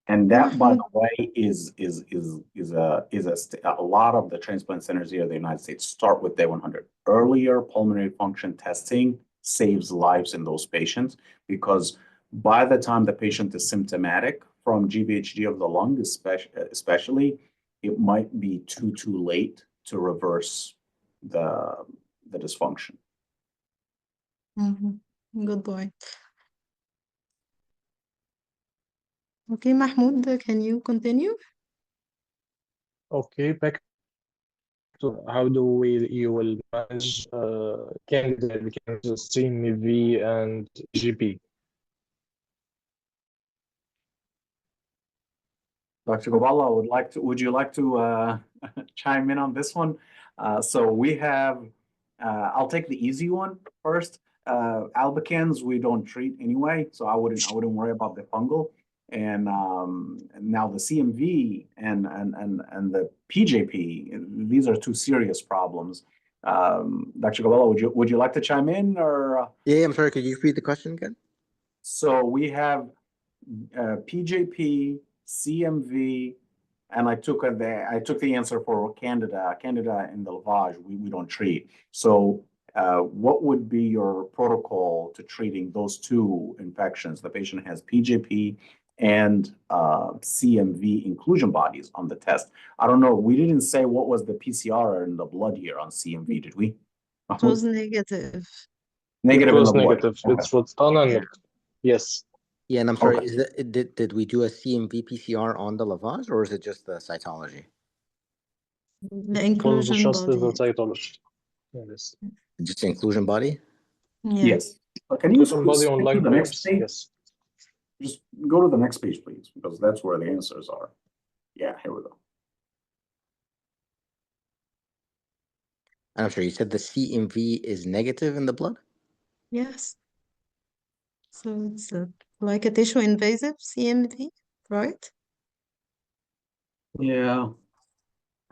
And that, by the way, is a lot of the transplant centers here in the United States start with day 100. Earlier pulmonary function testing saves lives in those patients, because by the time the patient is symptomatic from GVHD of the lung, especially, it might be too late to reverse the dysfunction. Good point. Okay, Mahmoud, can you continue? Okay, back to how do you will manage candidate against CMV and GP? Dr. Gobala, would you like to chime in on this one? So we have, I'll take the easy one first. Albicans we don't treat anyway, so I wouldn't worry about the fungal. And now the CMV and the PJP, these are two serious problems. Dr. Gobala, would you like to chime in or? Yeah, I'm sorry. Could you repeat the question again? So we have PJP, CMV, and I took the answer for Candida in the lavage. We don't treat. So what would be your protocol to treating those two infections? The patient has PJP and CMV inclusion bodies on the test. I don't know. We didn't say what was the PCR in the blood here on CMV, did we? It was negative. Negative It in was the blood. negative. Okay. It's what's done and yes. Yeah, and I'm sorry, Okay. did we do a CMV PCR on the lavage, or is it just the cytology? The It was inclusion just the body. cytology. Yes. Just the inclusion body? Yeah. Yes. Can you Somebody skip on to line the next pairs. page? Yes. Just go to the next page, please, because that's where the answers are. Yeah, here we go. I'm sorry, you said the CMV is negative in the blood? Yes. So it's like a tissue invasive CMV, right? Yeah.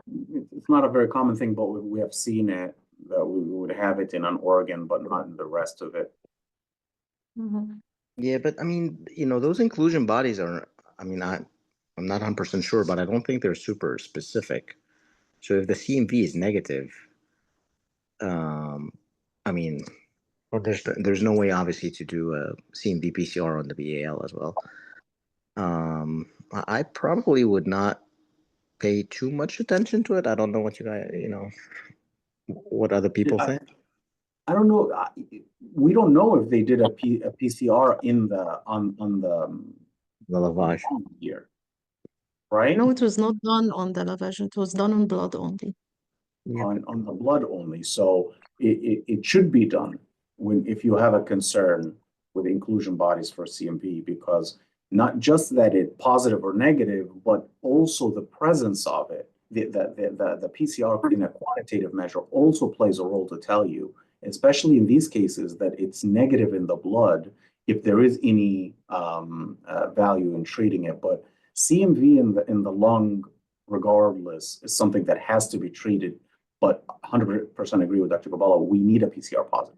It's not a very common thing, but we have seen it, that we would have it in an organ, but not in the rest of it. Mhm. Yeah, but I mean, those inclusion bodies are, I mean, I'm not 100% sure, but I don't think they're super specific. So if the CMV is negative, I mean, or there's no way obviously to do a CMV PCR on the BAL as well. I probably would not pay too much attention to it. I don't know what you guys, what other people think. I don't know. We don't know if they did a PCR in the on The lavage. here, right? No, it was not done on the lavage. It was done on blood only. On the blood only. So it should be done if you have a concern with inclusion bodies for CMV, because not just that it's positive or negative, but also the presence of it. The PCR in a quantitative measure also plays a role to tell you, especially in these cases, that it's negative in the blood if there is any value in treating it. But CMV in the lung, regardless, is something that has to be treated. But 100% agree with Dr. Gobala. We need a PCR positive.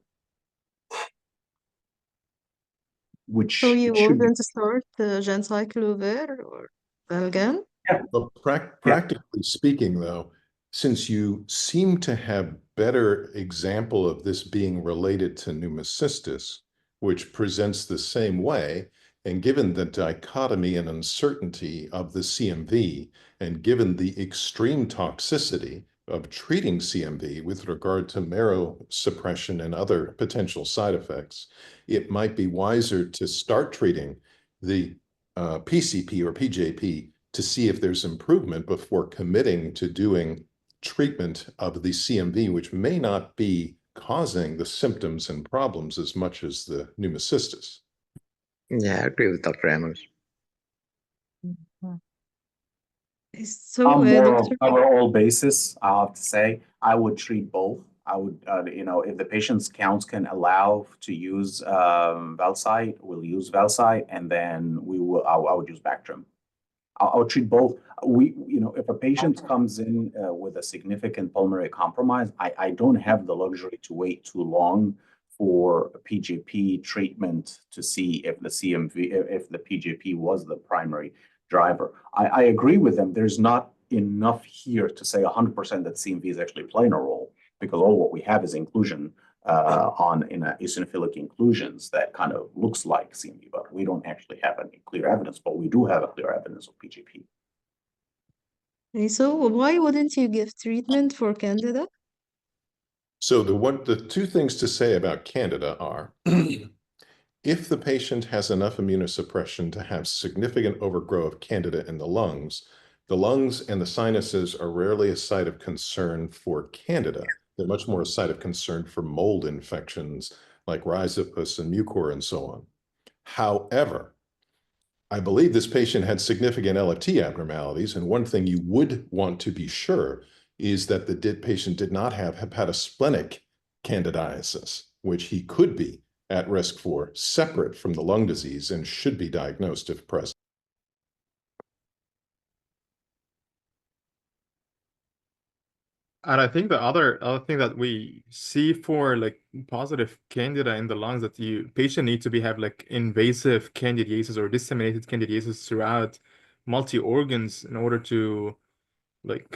Which So you should be. wouldn't start Gencyclovir or Valgam? Yeah. Well, practically speaking, though, since you seem to have better example of this being related to pneumocystis, which presents the same way, and given the dichotomy and uncertainty of the CMV, and given the extreme toxicity of treating CMV with regard to marrow suppression and other potential side effects, it might be wiser to start treating the PCP or PJP to see if there's improvement before committing to doing treatment of the CMV, which may not be causing the symptoms and problems as much as the pneumocystis. Yeah, I agree with Dr. Amos. So, More Doctor, cover all basis, I have to say. I would treat both. I would, if the patient's counts can allow to use Valsite, we'll use Valsite, and then I would use Bactrim. I would treat both. If a patient comes in with a significant pulmonary compromise, I don't have the luxury to wait too long for a PJP treatment to see if the PJP was the primary driver. I agree with them. There's not enough here to say 100% that CMV is actually playing a role, because all what we have is inclusion in eosinophilic inclusions that kind of looks like CMV, but we don't actually have any clear evidence, but we do have a clear evidence of PJP. so why wouldn't you give treatment for Candida? So the two things to say about Candida are, if the patient has enough immunosuppression to have significant overgrowth of Candida in the lungs and the sinuses are rarely a site of concern for Candida. They're much more a site of concern for mold infections like Rhizopus and Mucor and so on. However, I believe this patient had significant LFT abnormalities, and one thing you would want to be sure is that the patient did not have hepatosplenic candidiasis, which he could be at risk for, separate from the lung disease, and should be diagnosed if present. And I think the other thing that we see for like positive candida in the lungs, that patient needs to have like invasive candidiasis or disseminated candidiasis throughout multi-organs in order to like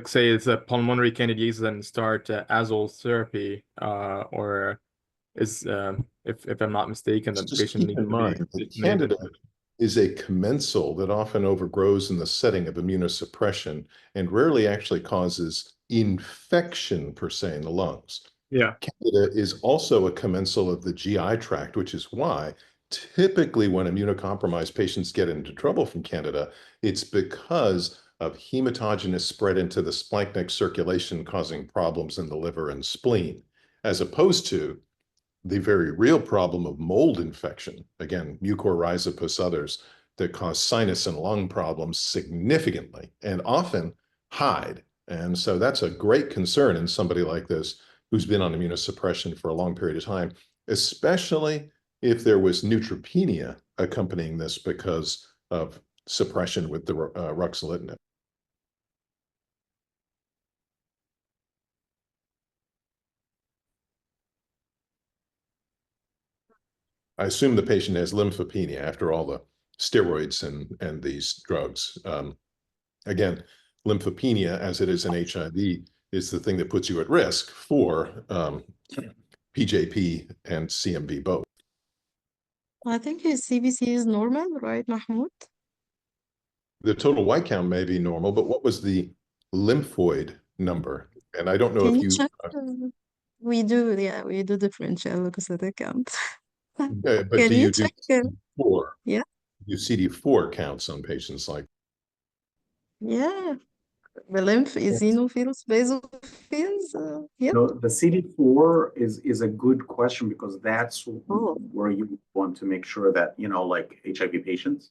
say it's a pulmonary candidiasis and start azole therapy, or is if I'm not mistaken, the Just patient keep needs in to be mind that disseminated. candida is a commensal that often overgrows in the setting of immunosuppression and rarely actually causes infection per se in the lungs. Yeah. Candida is also a commensal of the GI tract, which is why typically when immunocompromised patients get into trouble from Candida, it's because of hematogenous spread into the splanchnic circulation causing problems in the liver and spleen, as opposed to the very real problem of mold infection, again, mucorrhiza plus others, that cause sinus and lung problems significantly and often hide. And so that's a great concern in somebody like this who's been on immunosuppression for a long period of time, especially if there was neutropenia accompanying this because of suppression with the Ruxolitinib. I assume the patient has lymphopenia after all the steroids and these drugs. Again, lymphopenia, as it is in HIV, is the thing that puts you at risk for PJP and CMV both. I think his CBC is normal, right, Mahmoud? The total white count may be normal, but what was the lymphoid number? And I don't know Can if you you check? We do, yeah, we do differential leukocytic count. but Can do you you do check? CD4? Yeah, Do CD4 counts on patients like yeah. The lymph Yes. eosinophils, basophils. Yeah. No, the CD4 is a good question because that's Oh. where you want to make sure that, like HIV patients,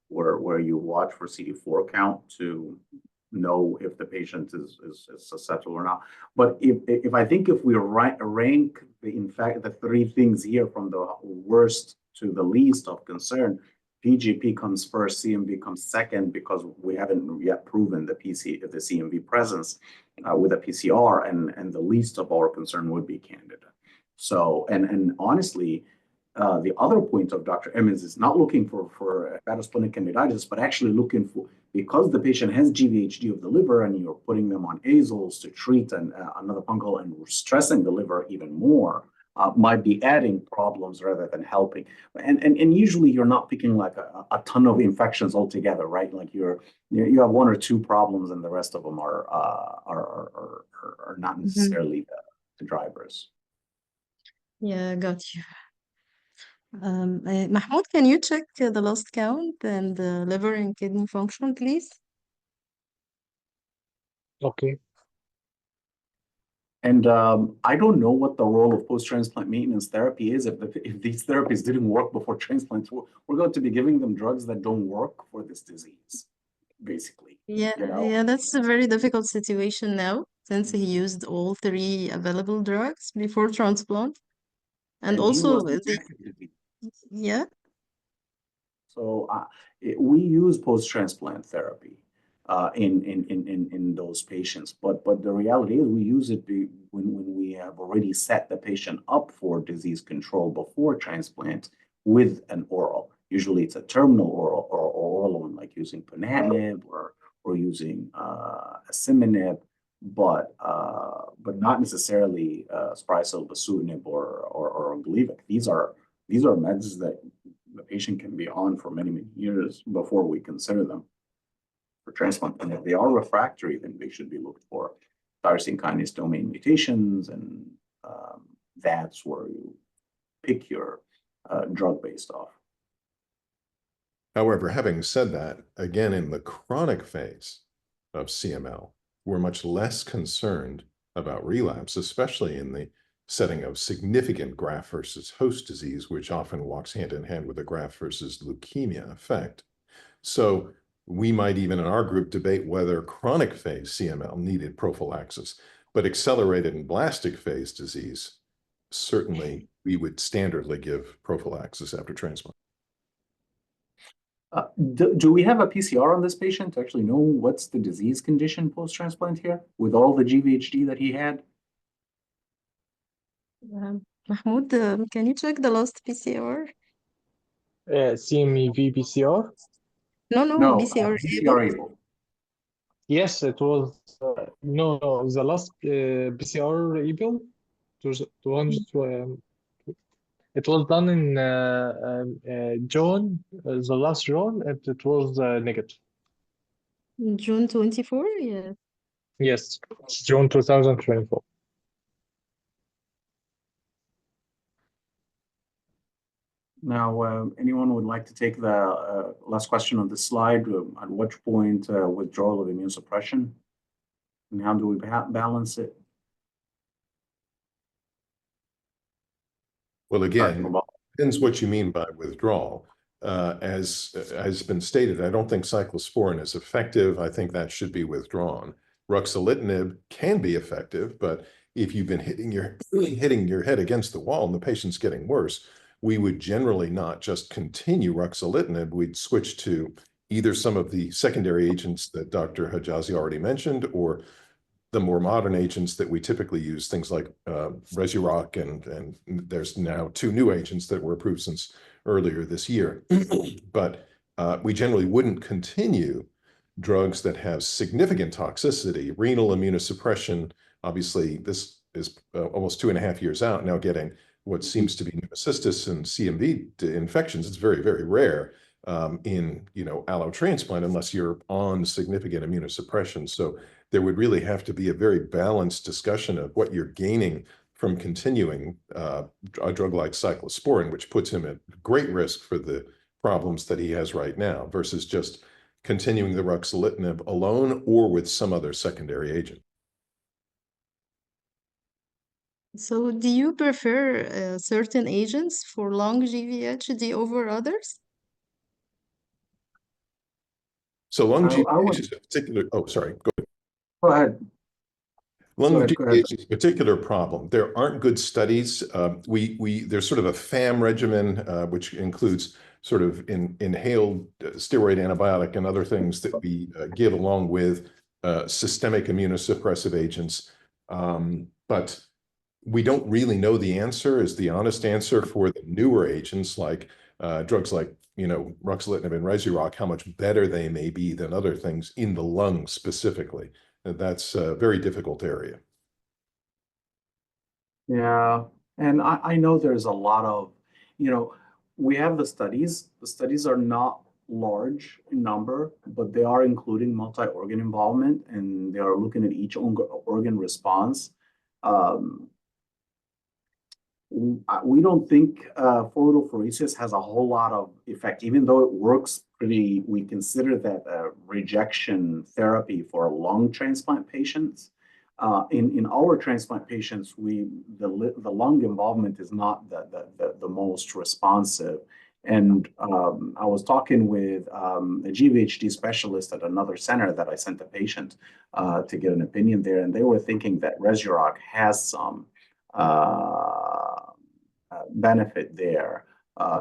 where you watch for CD4 count to know if the patient is susceptible or not. But if I think if we rank the three things here from the worst to the least of concern, PGP comes first, CMV comes second, because we haven't yet proven the CMV presence with a PCR, and the least of our concern would be Candida. So, and honestly, the other point of Dr. Emmons is not looking for hepatosplenic candidiasis, but actually looking for, because the patient has GVHD of the liver and you're putting them on azoles to treat another fungal and stressing the liver even more, might be adding problems rather than helping. And usually you're not picking like a ton of infections altogether, right? Like you have one or two problems and the rest of them are not necessarily the drivers. Yeah, got you. Mahmoud, can you check the last count and the liver and kidney function, please? Okay. And I don't know what the role of post-transplant maintenance therapy is. If these therapies didn't work before transplant, we're going to be giving them drugs that don't work for this disease, basically. Yeah, yeah, that's a very difficult situation now, since he used all three available drugs before transplant. And he also, was active. yeah, So we use post-transplant therapy in those patients, but the reality is we use it when we have already set the patient up for disease control before transplant with an oral. Usually it's a terminal oral or oral one, like using Ponatinib or using Asciminib, but not necessarily Belumosudil or Gleevec. These are meds that the patient can be on for many, many years before we consider them for transplant. And if they are refractory, then they should be looked for tyrosine kinase domain mutations, and that's where you pick your drug based off. However, having said that, again, in the chronic phase of CML, we're much less concerned about relapse, especially in the setting of significant graft-versus-host disease, which often walks hand in hand with a graft-versus-leukemia effect. So we might even in our group debate whether chronic phase CML needed prophylaxis, but accelerated and blastic phase disease, certainly we would standardly give prophylaxis after transplant. Do we have a PCR on this patient to actually know what's the disease condition post-transplant here with all the GVHD that he had? Mahmoud, can you check the last PCR? CMEV PCR? No, BCR able. able. Yes, it was. No, the last PCR able, it was 200. It was done in June, the last June, and it was negative. June 24, yeah. Yes, June 2024. Now, anyone would like to take the last question on the slide? At which point withdrawal of immune suppression? And how do we balance it? Well, again, depends what you mean by withdrawal. As has been stated, I don't think cyclosporin is effective. I think that should be withdrawn. Ruxolitinib can be effective, but if you've been hitting your head against the wall and the patient's getting worse, we would generally not just continue ruxolitinib. We'd switch to either some of the secondary agents that Dr. Hijazi already mentioned, or the more modern agents that we typically use, things like Rezurock, and there's now 2 new agents that were approved since earlier this year. But we generally wouldn't continue drugs that have significant toxicity. Renal immunosuppression, obviously, this is almost 2.5 years out now, getting what seems to be pneumocystis and CMV infections. It's very, very rare in allotransplant unless you're on significant immunosuppression. So there would really have to be a very balanced discussion of what you're gaining from continuing a drug like cyclosporin, which puts him at great risk for the problems that he has right now, versus just continuing the ruxolitinib alone or with some other secondary agent. So do you prefer certain agents for lung GVHD over others? So lung I GVHD would- is a particular, oh, sorry, go ahead. Go ahead. Lung Go ahead. GVHD is a particular problem. There aren't good studies. There's sort of a FAM regimen, which includes sort of inhaled steroid antibiotic and other things that we give along with systemic immunosuppressive agents. But we don't really know the answer, is the honest answer, for the newer agents like drugs like Ruxolitinib and Rezurock, how much better they may be than other things in the lung specifically. That's a very difficult area. Yeah, and I know there's a lot of, we have the studies. The studies are not large in number, but they are including multi-organ involvement, and they are looking at each organ response. We don't think photophoresis has a whole lot of effect, even though it works pretty. We consider that a rejection therapy for lung transplant patients. In our transplant patients, the lung involvement is not the most responsive. And I was talking with a GVHD specialist at another center that I sent a patient to get an opinion there, and they were thinking that Rezurock has some benefit there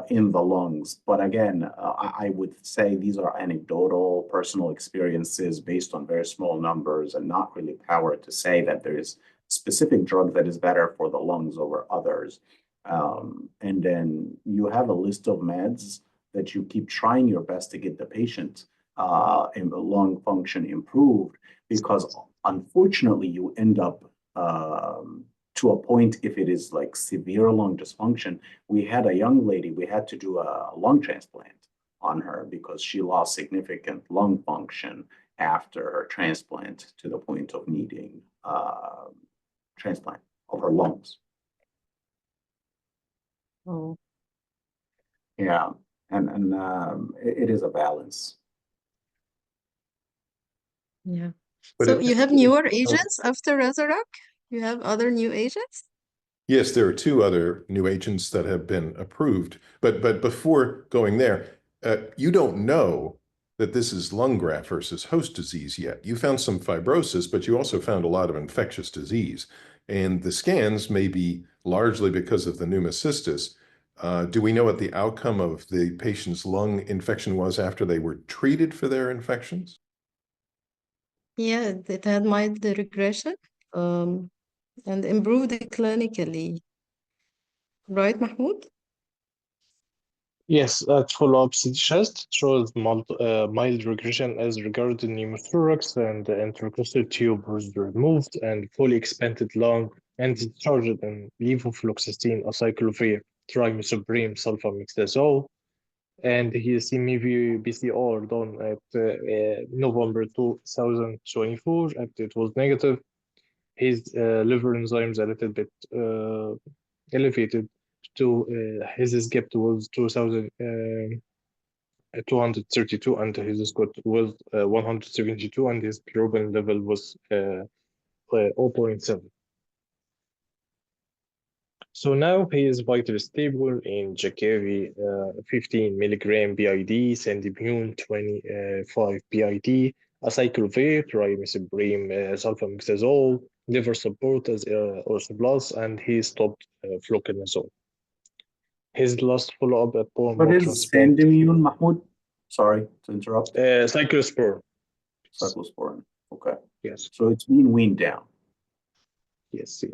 in the lungs. But again, I would say these are anecdotal personal experiences based on very small numbers and not really powered to say that there is specific drug that is better for the lungs over others. And then you have a list of meds that you keep trying your best to get the patient and the lung function improved, because unfortunately you end up to a point, if it is like severe lung dysfunction. We had a young lady, we had to do a lung transplant on her because she lost significant lung function after her transplant to the point of needing transplant of her lungs. Oh, Yeah, and it is a balance. yeah. But So it- you have newer agents after Rezurock? You have other new agents? Yes, there are two other new agents that have been approved, but before going there, you don't know that this is lung graft versus host disease yet. You found some fibrosis, but you also found a lot of infectious disease. And the scans may be largely because of the pneumocystis. Do we know what the outcome of the patient's lung infection was after they were treated for their infections? Yeah, it had mild regression and improved clinically. Right, Mahmoud? Yes, at follow-up CT chest shows mild regression as regards pneumothorax, and the intercostal tube was removed and fully expanded lung and discharged in levofloxacin, acyclovir, trimethoprim, sulfamethoxazole, and his CMV PCR done at November 2024, and it was negative. His liver enzymes a little bit elevated to his SGEPT was 232 and his SCOT was 172 and his bilirubin level was 0.7. So now he is vitally stable in Jakavi 15 milligram BID, Sandibune 25 BID, acyclovir, trimethoprim, sulfamethoxazole, liver support as Orsoplus, and he stopped fluconazole. His last follow-up upon What more is transplant. Sandimune, Mahmoud? Sorry to interrupt. Cyclosporin. Cyclosporin. Okay. Yes, So it's being weaned down. yes.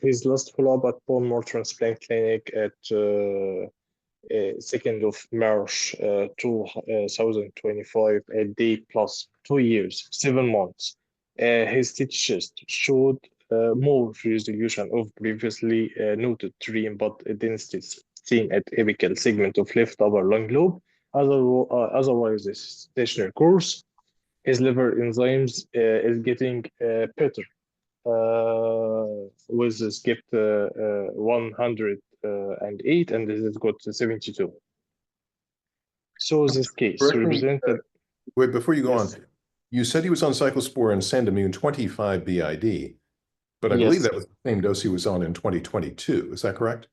His last follow-up at bone marrow transplant clinic at 2nd of March 2025 at day plus 2 years, 7 months. His stitches showed more resolution of previously noted trim but densities seen at apical segment of left upper lung lobe. Otherwise, the stationary course. His liver enzymes is getting better. Was skipped 108 and this has got 72. So this case Correct me, represented. Wait, before you go Yes. on, you said he was on cyclosporin and Sandimune 25 BID, but I believe Yes. that was the same dose he was on in 2022. Is that correct?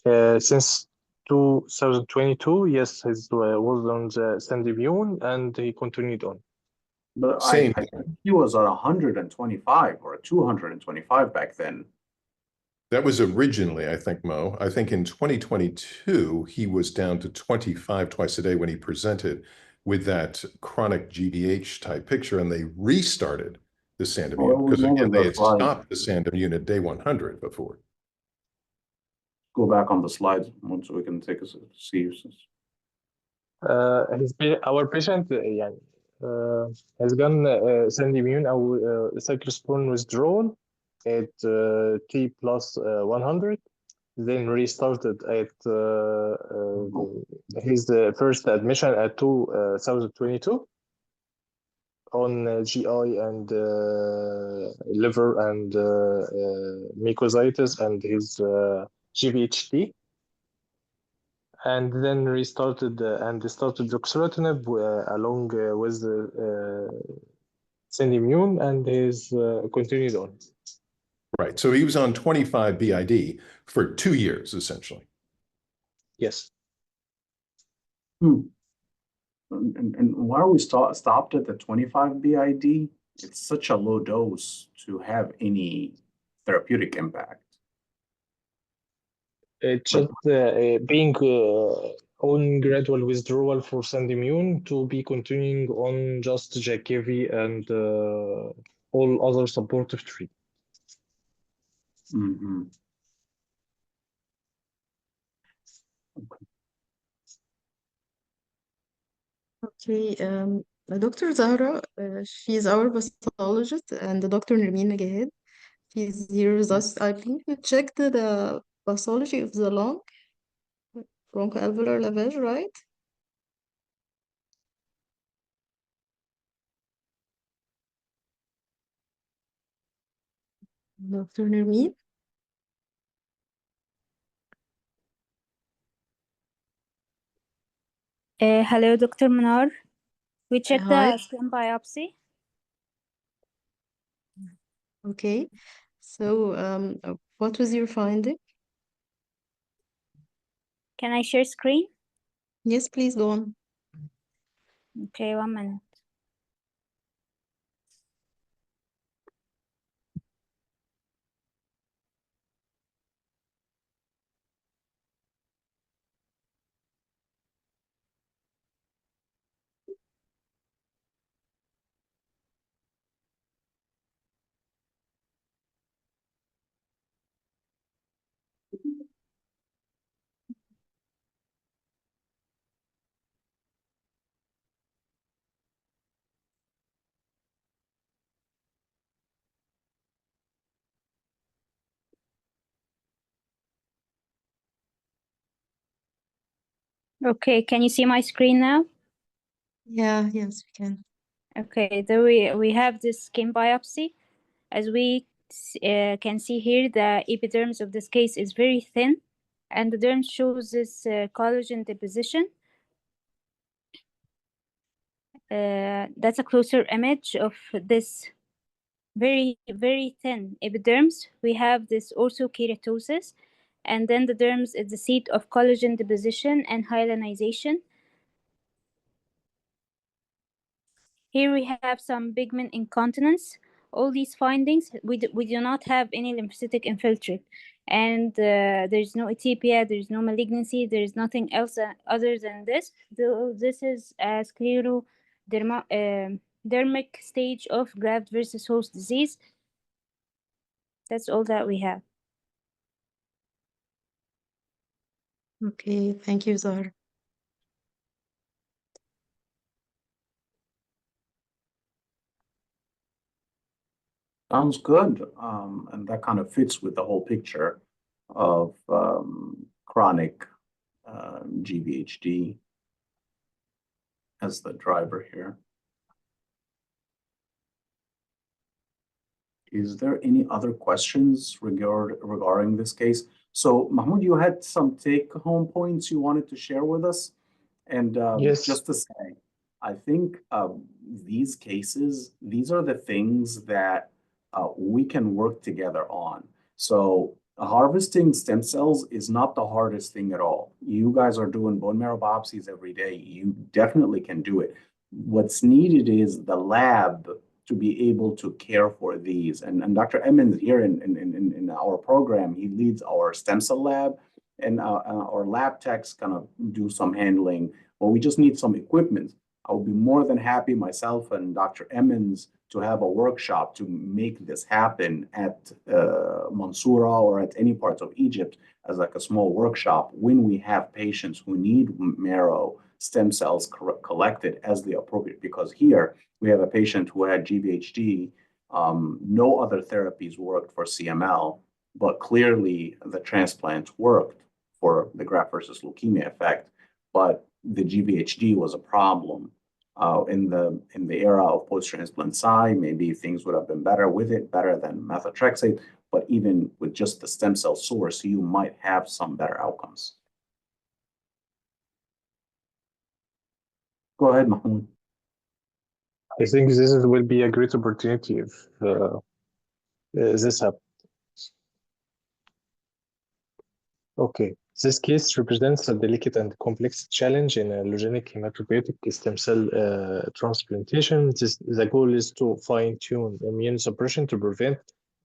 Since 2022, yes, he was on the Sandimune and he continued on. But Same. I think he was at 125 or 225 back then. That was originally, I think, Mo. I think in 2022, he was down to 25 twice a day when he presented with that chronic GVH type picture, and they restarted the Sandimune because again, they had stopped the Sandimune at day 100 before. Go back on the slides once we can take a see. Our patient has gone Sandimune or cyclosporin withdrawal at T plus 100, then restarted at his first admission at 2022 on GI and liver and mucositis and his GVHD. And then restarted and started Ruxolitinib along with Sandimune and is continued on. Right. So he was on 25 BID for 2 years, essentially. Yes. And why are we stopped at the 25 BID? It's such a low dose to have any therapeutic impact. It's just being on gradual withdrawal for Sandimune to be continuing on just Jakavi and all other supportive treatment. Mm-hmm. Okay, Dr. Zahra, she's our pathologist, and Dr. Nermeen Nagahid, she's here with us. I think you checked the pathology of the lung, bronchoalveolar lavage, right? Dr. Nermeen? Hello, Dr. Manar. We checked Hi. the skin biopsy. Okay. So, what was your finding? Can I share screen? Yes, please go on. Okay, 1 minute. Okay, can you see my screen now? Yeah, yes, we can. Okay, there we have this skin biopsy. As we can see here, the epidermis of this case is very thin, and the derm shows this collagen deposition. That's a closer image of this very, very thin epidermis. We have this orthokeratosis, and then the dermis is the seat of collagen deposition and hyalinization. Here we have some pigment incontinence. All these findings, we do not have any lymphocytic infiltrate, and there's no atypia, there's no malignancy, there's nothing else other than this. This is a sclerodermic stage of graft-versus-host disease. That's all that we have. Okay, thank you, Zahra. Sounds good. And that kind of fits with the whole picture of chronic GVHD as the driver here. Is there any other questions regarding this case? So, Mahmoud, you had some take-home points you wanted to share with us. And Yes. just to say, I think these cases, these are the things that we can work together on. So harvesting stem cells is not the hardest thing at all. You guys are doing bone marrow biopsies every day. You definitely can do it. What's needed is the lab to be able to care for these. And Dr. Emmons here in our program, he leads our stem cell lab, and our lab techs kind of do some handling, but we just need some equipment. I would be more than happy, myself and Dr. Emmons, to have a workshop to make this happen at Mansoura or at any parts of Egypt as like a small workshop when we have patients who need marrow stem cells collected as the appropriate. Because here we have a patient who had GVHD, no other therapies worked for CML, but clearly the transplant worked for the graft versus leukemia effect, but the GVHD was a problem. In the era of post-transplant side, maybe things would have been better with it, better than methotrexate, but even with just the stem cell source, you might have some better outcomes. Go ahead, Mahmoud. I think this will be a great opportunity if this happens. Okay, this case represents a delicate and complex challenge in allogeneic hematopoietic stem cell transplantation. The goal is to fine-tune immune suppression to prevent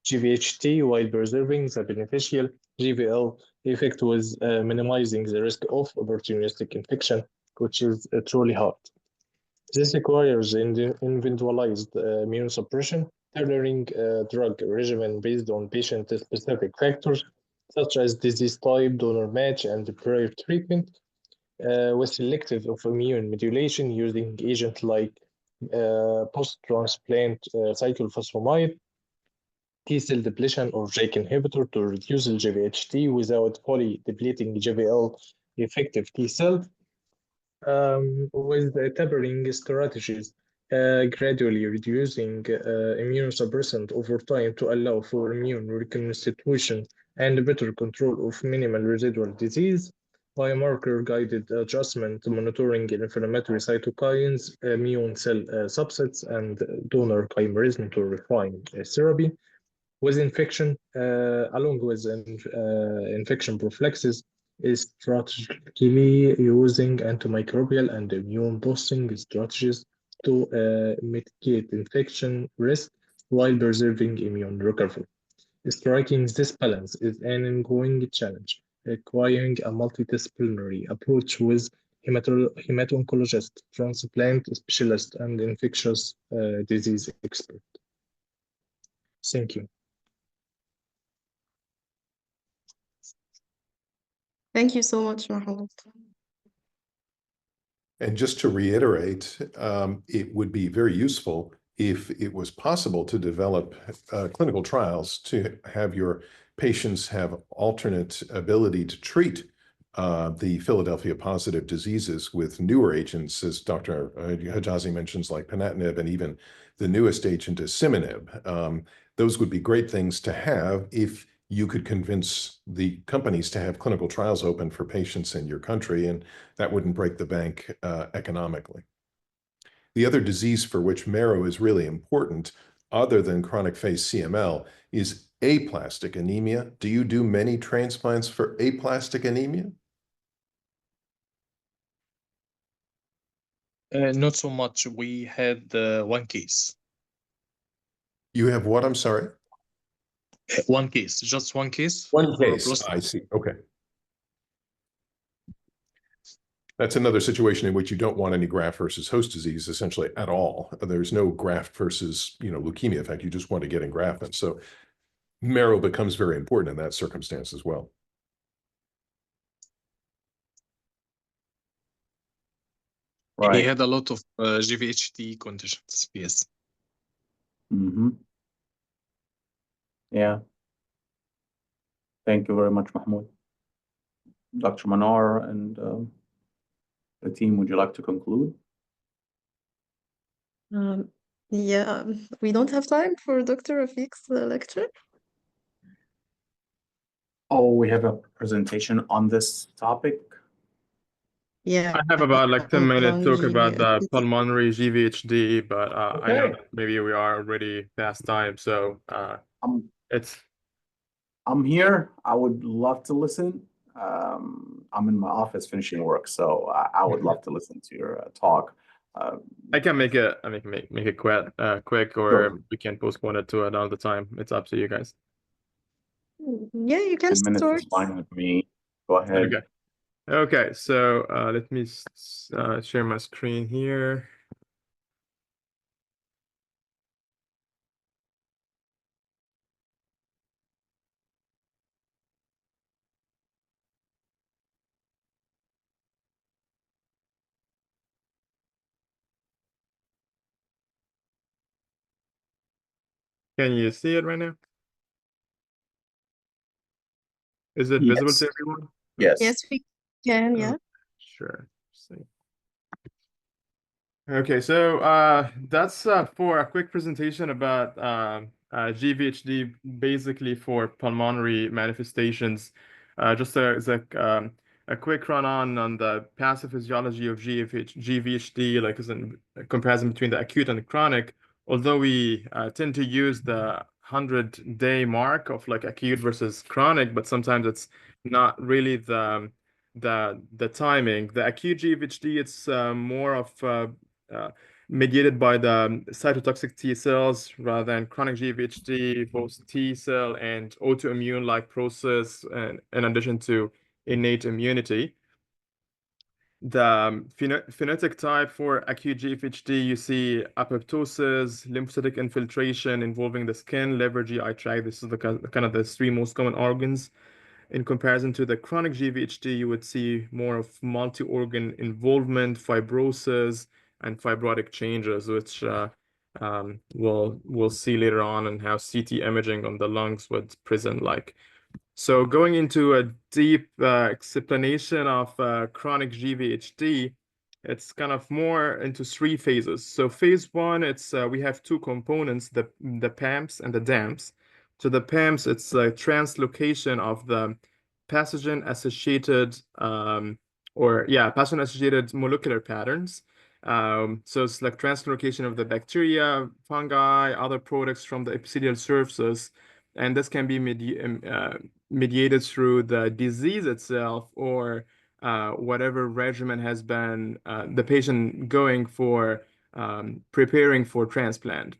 GVHD while preserving the beneficial GVL effect with minimizing the risk of opportunistic infection, which is truly hard. This requires individualized immune suppression, tailoring drug regimen based on patient-specific factors, such as disease type, donor match, and prior treatment, with selective of immune modulation using agents like post-transplant cyclophosphamide, T-cell depletion, or JAK inhibitor to reduce the GVHD without fully depleting GVL effective T-cell. With tapering strategies, gradually reducing immunosuppressant over time to allow for immune reconstitution and better control of minimal residual disease, biomarker-guided adjustment monitoring inflammatory cytokines, immune cell subsets, and donor chimerism to refine therapy. with infection, along with infection prophylaxis, is strategically using antimicrobial and immune boosting strategies to mitigate infection risk while preserving immune recovery. Striking this balance is an ongoing challenge, requiring a multidisciplinary approach with hemato-oncologist, transplant specialist, and infectious disease expert. Thank you. Thank you so much, Mahmoud. And just to reiterate, it would be very useful if it was possible to develop clinical trials to have your patients have alternate ability to treat the Philadelphia positive diseases with newer agents, as Dr. Hijazi mentions, like ponatinib, and even the newest agent is Asciminib. Those would be great things to have if you could convince the companies to have clinical trials open for patients in your country, and that wouldn't break the bank economically. The other disease for which marrow is really important, other than chronic phase CML, is aplastic anemia. Do you do many transplants for aplastic anemia? Not so much. We had one case. You have what? I'm sorry? One case, just one case. One for case. prostate. I see. Okay. That's another situation in which you don't want any graft versus host disease essentially at all. There's no graft versus, leukemia effect. You just want to get engraftment. So marrow becomes very important in that circumstance as well. He Right. had a lot of GVHD conditions. Yes. Mm-hmm. Yeah. Thank you very much, Mahmoud. Dr. Manar and the team, would you like to conclude? Yeah, we don't have time for Dr. Rafiq's lecture. Oh, we have a presentation on this topic. Yeah, I have about like 10 minutes lung to talk about the GVHD. pulmonary GVHD, but I know Okay. that maybe we are already past time, so it's I'm here. I would love to listen. I'm in my office finishing work, so I would love to listen to your talk. I can make it make it quick, or Sure. we can postpone it to another time. It's up to you guys. Yeah, you can 10 minutes start. is fine with me. Go ahead. Okay, so let me share my screen here. Can you see it right now? Is it visible to Yes. everyone? Yes. Yes, we can, yeah. Sure. See. Okay, so that's for a quick presentation about GVHD, basically for pulmonary manifestations. Just a quick run on the pathophysiology of GVHD, like as a comparison between the acute and the chronic. Although we tend to use the 100-day mark of like acute versus chronic, but sometimes it's not really the timing. The acute GVHD, it's more of mediated by the cytotoxic T cells, rather than chronic GVHD, both T cell and autoimmune-like process, and in addition to innate immunity. The phenotypic type for acute GVHD, you see apoptosis, lymphocytic infiltration involving the skin, liver, GI tract. This is the kind of the three most common organs. In comparison to the chronic GVHD, you would see more of multi-organ involvement, fibrosis, and fibrotic changes, which we'll see later on, and how CT imaging on the lungs would present like. So going into a deep explanation of chronic GVHD, it's kind of more into three phases. So phase one, it's we have two components, the PAMPs and the DAMPs. So the PAMPs, it's a translocation of the pathogen-associated pathogen-associated molecular patterns. So it's like translocation of the bacteria, fungi, other products from the epithelial surfaces and this can be mediated through the disease itself or whatever regimen has been the patient going for preparing for transplant.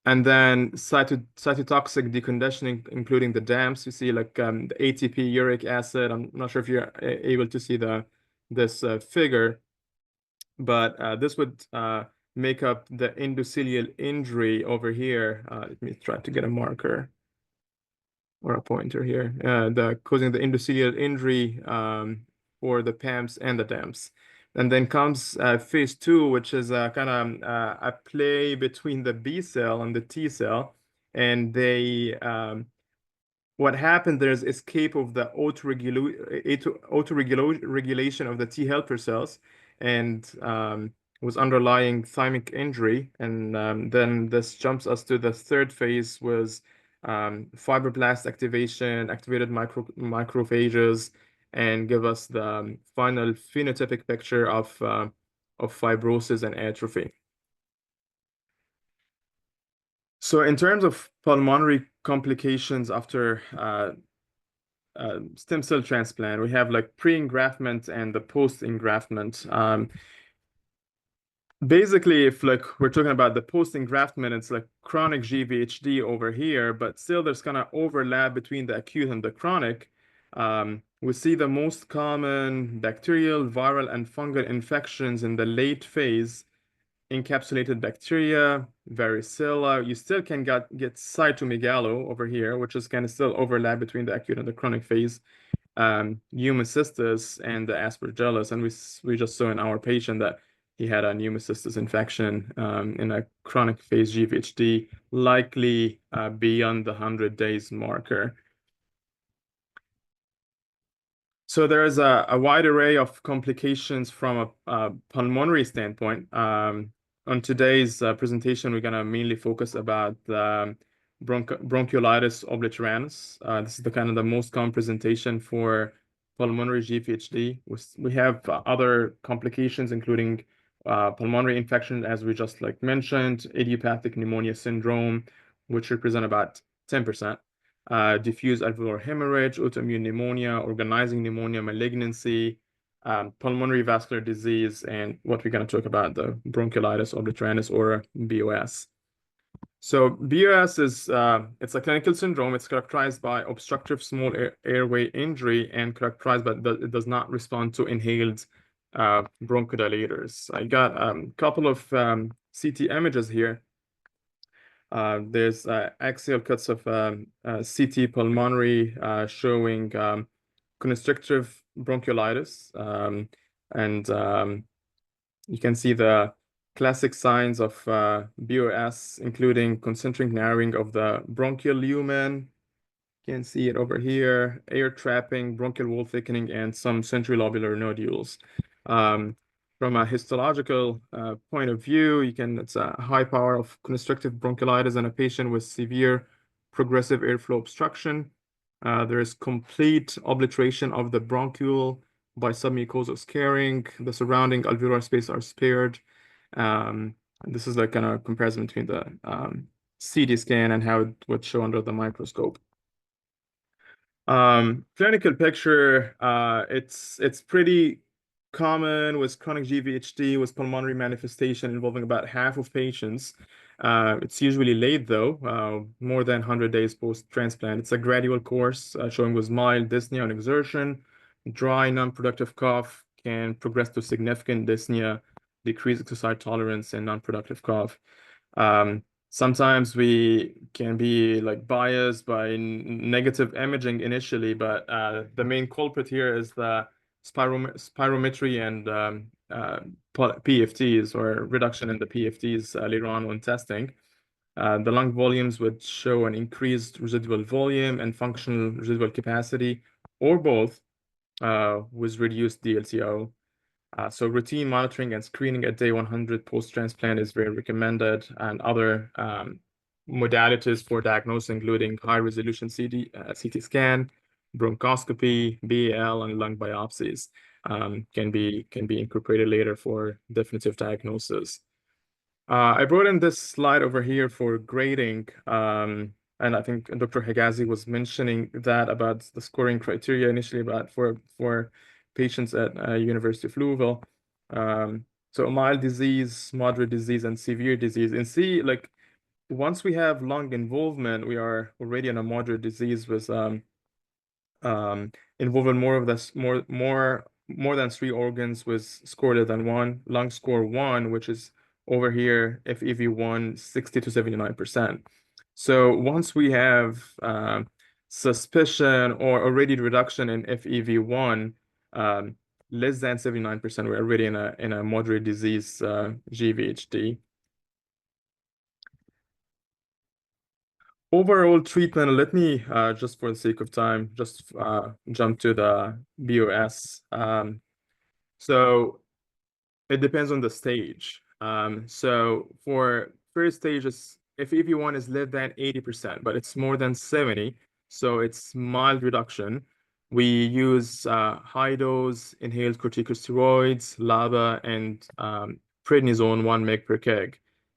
And then cytotoxic deconditioning, including the DAMPs. You see like the ATP uric acid. I'm not sure if you're able to see this figure, but this would make up the endothelial injury over here. Let me try to get a marker or a pointer here. Causing the endothelial injury for the PAMPs and the DAMPs. And then comes phase 2, which is kind of a play between the B cell and the T cell. And they, what happened, there's escape of the autoregulation of the T helper cells and was underlying thymic injury. And then this jumps us to the third phase was fibroblast activation, activated macrophages, and give us the final phenotypic picture of fibrosis and atrophy. So in terms of pulmonary complications after stem cell transplant, we have like pre-engraftment and the post-engraftment. Basically, if like we're talking about the post-engraftment, it's like chronic GVHD over here, but still there's kind of overlap between the acute and the chronic. We see the most common bacterial, viral, and fungal infections in the late phase, encapsulated bacteria, varicella. You still can get cytomegalo over here, which is kind of still overlap between the acute and the chronic phase, pneumocystis and the aspergillus. And we just saw in our patient that he had a pneumocystis infection in a chronic phase GVHD, likely beyond the 100 days marker. So there is a wide array of complications from a pulmonary standpoint. On today's presentation, we're going to mainly focus about bronchiolitis obliteranis. This is the kind of the most common presentation for pulmonary GVHD. We have other complications, including pulmonary infection, as we just like mentioned, idiopathic pneumonia syndrome, which represent about 10%. Diffuse alveolar hemorrhage, autoimmune pneumonia, organizing pneumonia, malignancy, pulmonary vascular disease, and what we're going to talk about, the bronchiolitis obliteranis or BOS. So BOS is it's a clinical syndrome. It's characterized by obstructive small airway injury and characterized, but it does not respond to inhaled bronchodilators. I got a couple of CT images here. There's axial cuts of CT pulmonary showing constrictive bronchiolitis. And you can see the classic signs of BOS, including concentric narrowing of the bronchial lumen. You can see it over here, air trapping, bronchial wall thickening, and some centrilobular nodules. From a histological point of view, it's a high power of constrictive bronchiolitis in a patient with severe progressive airflow obstruction. There is complete obliteration of the bronchiole by submucosal scarring. The surrounding alveolar space are spared. This is like kind of comparison between the CT scan and how it would show under the microscope. Clinical picture, it's pretty common with chronic GVHD with pulmonary manifestation involving about half of patients. It's usually late though, more than 100 days post-transplant. It's a gradual course showing with mild dyspnea on exertion, dry, non-productive cough, can progress to significant dyspnea, decreased exercise tolerance, and non-productive cough. Sometimes we can be like biased by negative imaging initially, but the main culprit here is the spirometry and PFTs, or reduction in the PFTs later on when testing. The lung volumes would show an increased residual volume and functional residual capacity, or both, with reduced DLCO. So routine monitoring and screening at day 100 post-transplant is very recommended, and other modalities for diagnosis, including high-resolution CT scan, bronchoscopy, BAL, and lung biopsies, can be incorporated later for definitive diagnosis. I brought in this slide over here for grading. and I think Dr. Higazi was mentioning that about the scoring criteria initially about for patients at University of Louisville. So mild disease, moderate disease, and severe disease. And see, like once we have lung involvement, we are already in a moderate disease with involving more of this more than 3 organs with score less than 1, lung score 1, which is over here FEV1 60 to 79%. So once we have suspicion or already reduction in FEV1 less than 79%, we're already in a moderate disease GVHD. Overall treatment, let me just for the sake of time, just jump to the BOS. So it depends on the stage. So for first stage, if FEV1 is less than 80%, but it's more than 70, so it's mild reduction. We use high dose inhaled corticosteroids, LABA, and prednisone 1 mg per kg.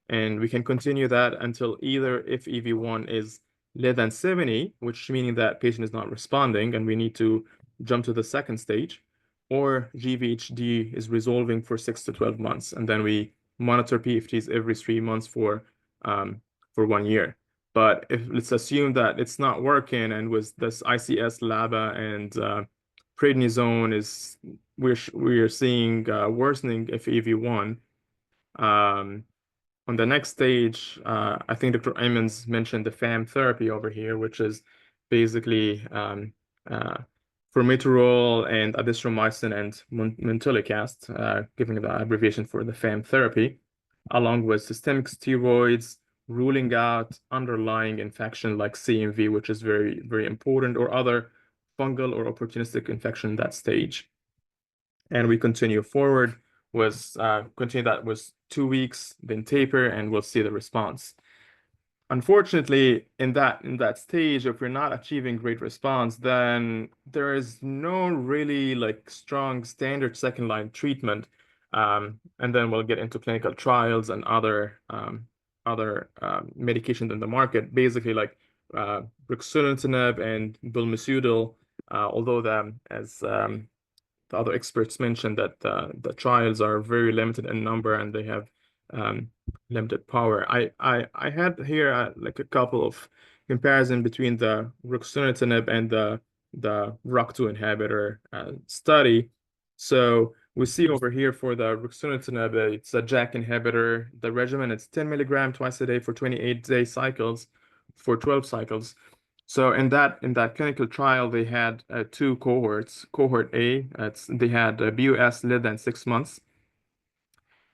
And we can continue that until either if FEV1 is less than 70, which meaning that patient is not responding and we need to jump to the second stage, or GVHD is resolving for 6 to 12 months. And then we monitor PFTs every 3 months for 1 year. But if let's assume that it's not working, and with this ICS, LABA, and prednisone is we're seeing worsening FEV1. On the next stage, I think Dr. Emmons mentioned the FAM therapy over here, which is basically formoterol and azithromycin and montelukast, giving the abbreviation for the FAM therapy, along with systemic steroids, ruling out underlying infection like CMV, which is very, very important, or other fungal or opportunistic infection in that stage. And we continue forward with continue that with 2 weeks, then taper, and we'll see the response. Unfortunately, in that stage, if we're not achieving great response, then there is no really like strong standard second line treatment. And then we'll get into clinical trials and other medications in the market, basically like Ruxolitinib and Belumosudil, although as the other experts mentioned that the trials are very limited in number and they have limited power. I had here like a couple of comparison between the Ruxolitinib and the ROCK2 inhibitor study. So we see over here for the Ruxolitinib, it's a JAK inhibitor. The regimen is 10 milligram twice a day for 28-day cycles, for 12 cycles. So in that clinical trial, they had 2 cohorts. Cohort A, they had a BOS less than 6 months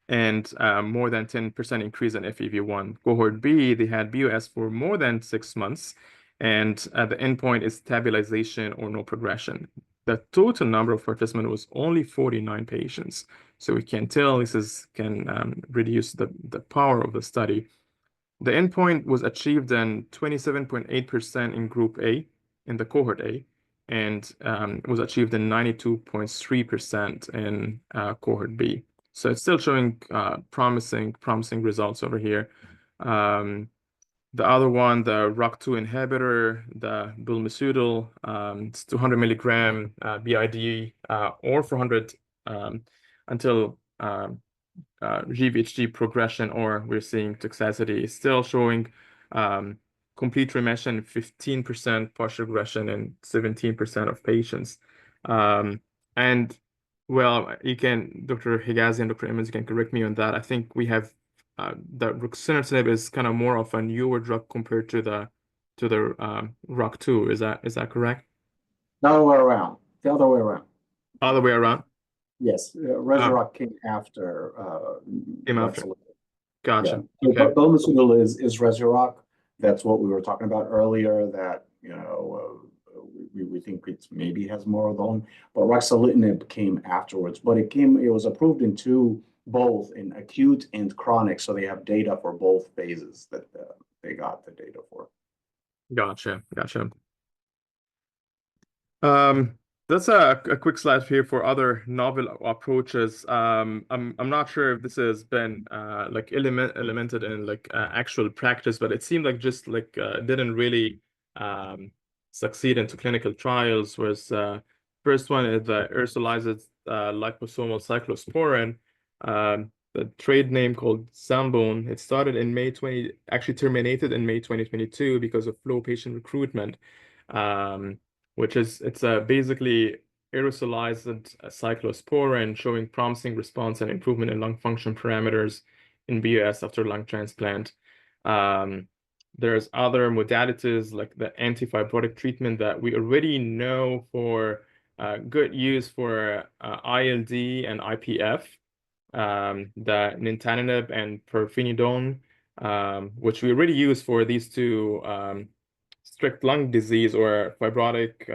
and more than 10% increase in FEV1. Cohort B, they had BOS for more than 6 months, and the endpoint is stabilization or no progression. The total number of participants was only 49 patients. So we can tell this can reduce the power of the study. The endpoint was achieved in 27.8% in Group A, in the Cohort A, and was achieved in 92.3% in Cohort B. So it's still showing promising results over here. The other one, the ROCK2 inhibitor, the Belumosudil, it's 200 milligram BID or 400 until GVHD progression, or we're seeing toxicity, is still showing complete remission, 15% partial regression in 17% of patients. And well, Dr. Higazi and Dr. Emmons, you can correct me on that. I think we have the Ruxolitinib is kind of more of a newer drug compared to the ROCK2. Is that correct? The other way around. The other way around. Other way around? Yes, Rezurock came after. Gotcha. Yeah. Okay. Belumosudil is Rezurock. That's what we were talking about earlier. That we think it maybe has more of own, but Ruxolitinib came afterwards. But it was approved in both in acute and chronic, so they have data for both phases that they got the data for. Gotcha. That's a quick slide here for other novel approaches. I'm not sure if this has been like implemented in like actual practice, but it seemed like just like didn't really succeed into clinical trials. Was first one is the aerosolized liposomal cyclosporin, the trade name called Zambon. It started in May 20, actually terminated in May 2022 because of low patient recruitment. Which is basically aerosolized cyclosporin showing promising response and improvement in lung function parameters in BUS after lung transplant. There's other modalities like the antifibrotic treatment that we already know for good use for ILD and IPF, the nintedanib and pirfenidone, which we already use for these two strict lung disease or fibrotic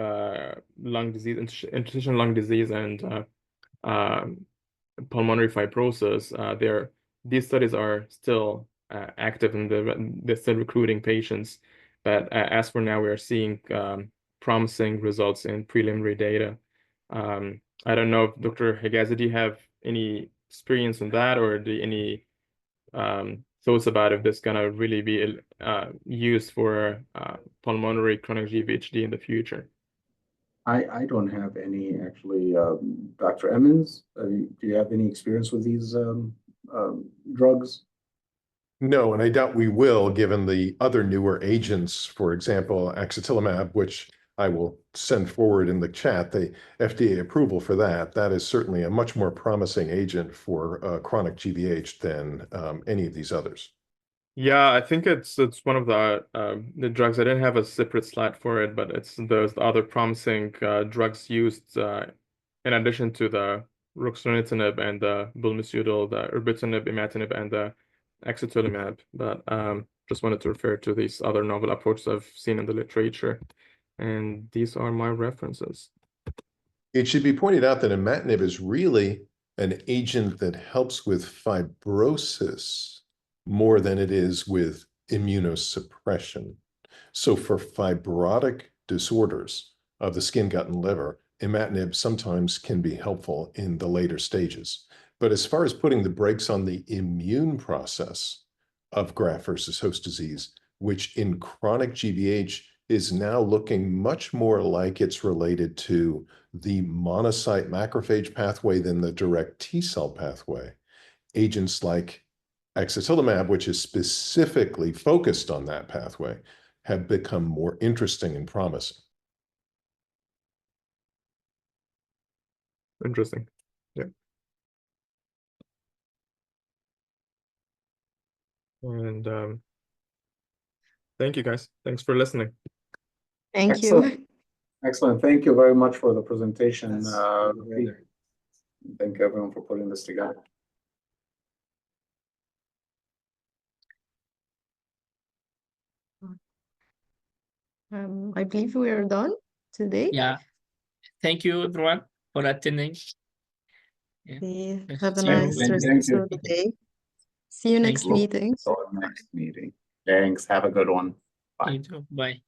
lung disease, interstitial lung disease, and pulmonary fibrosis. These studies are still active and they're still recruiting patients. But as for now, we are seeing promising results in preliminary data. I don't know if Dr. Higazi, do you have any experience in that, or any thoughts about if this gonna really be used for pulmonary chronic GVHD in the future? I don't have any actually. Dr. Emmons, do you have any experience with these drugs? No, and I doubt we will, given the other newer agents, for example, Axatilimab, which I will send forward in the chat, the FDA approval for that. That is certainly a much more promising agent for chronic GVH than any of these others. Yeah, I think it's one of the drugs. I didn't have a separate slide for it, but it's the other promising drugs used in addition to the Ruxolitinib and the Belumosudil, the Erbitinib, Imatinib, and the Axatilimab. But just wanted to refer to these other novel approaches I've seen in the literature, and these are my references. It should be pointed out that Imatinib is really an agent that helps with fibrosis more than it is with immunosuppression. So for fibrotic disorders of the skin, gut, and liver, Imatinib sometimes can be helpful in the later stages. But as far as putting the brakes on the immune process of graft-versus-host disease, which in chronic GVH is now looking much more like it's related to the monocyte macrophage pathway than the direct T-cell pathway, agents like Axatilimab, which is specifically focused on that pathway, have become more interesting and promising. Interesting. Yeah. And thank you, guys. Thanks for listening. Thank Excellent. you. Excellent. Thank you very much for the presentation. That's Thank everyone for putting this together. I believe we are done today. Yeah. Thank you, everyone, for attending. Yeah. Have a See you. nice Thank rest you. of the day. See you Thank next you. meeting. Next meeting. Thanks. Have a good one. Bye. You too. Bye.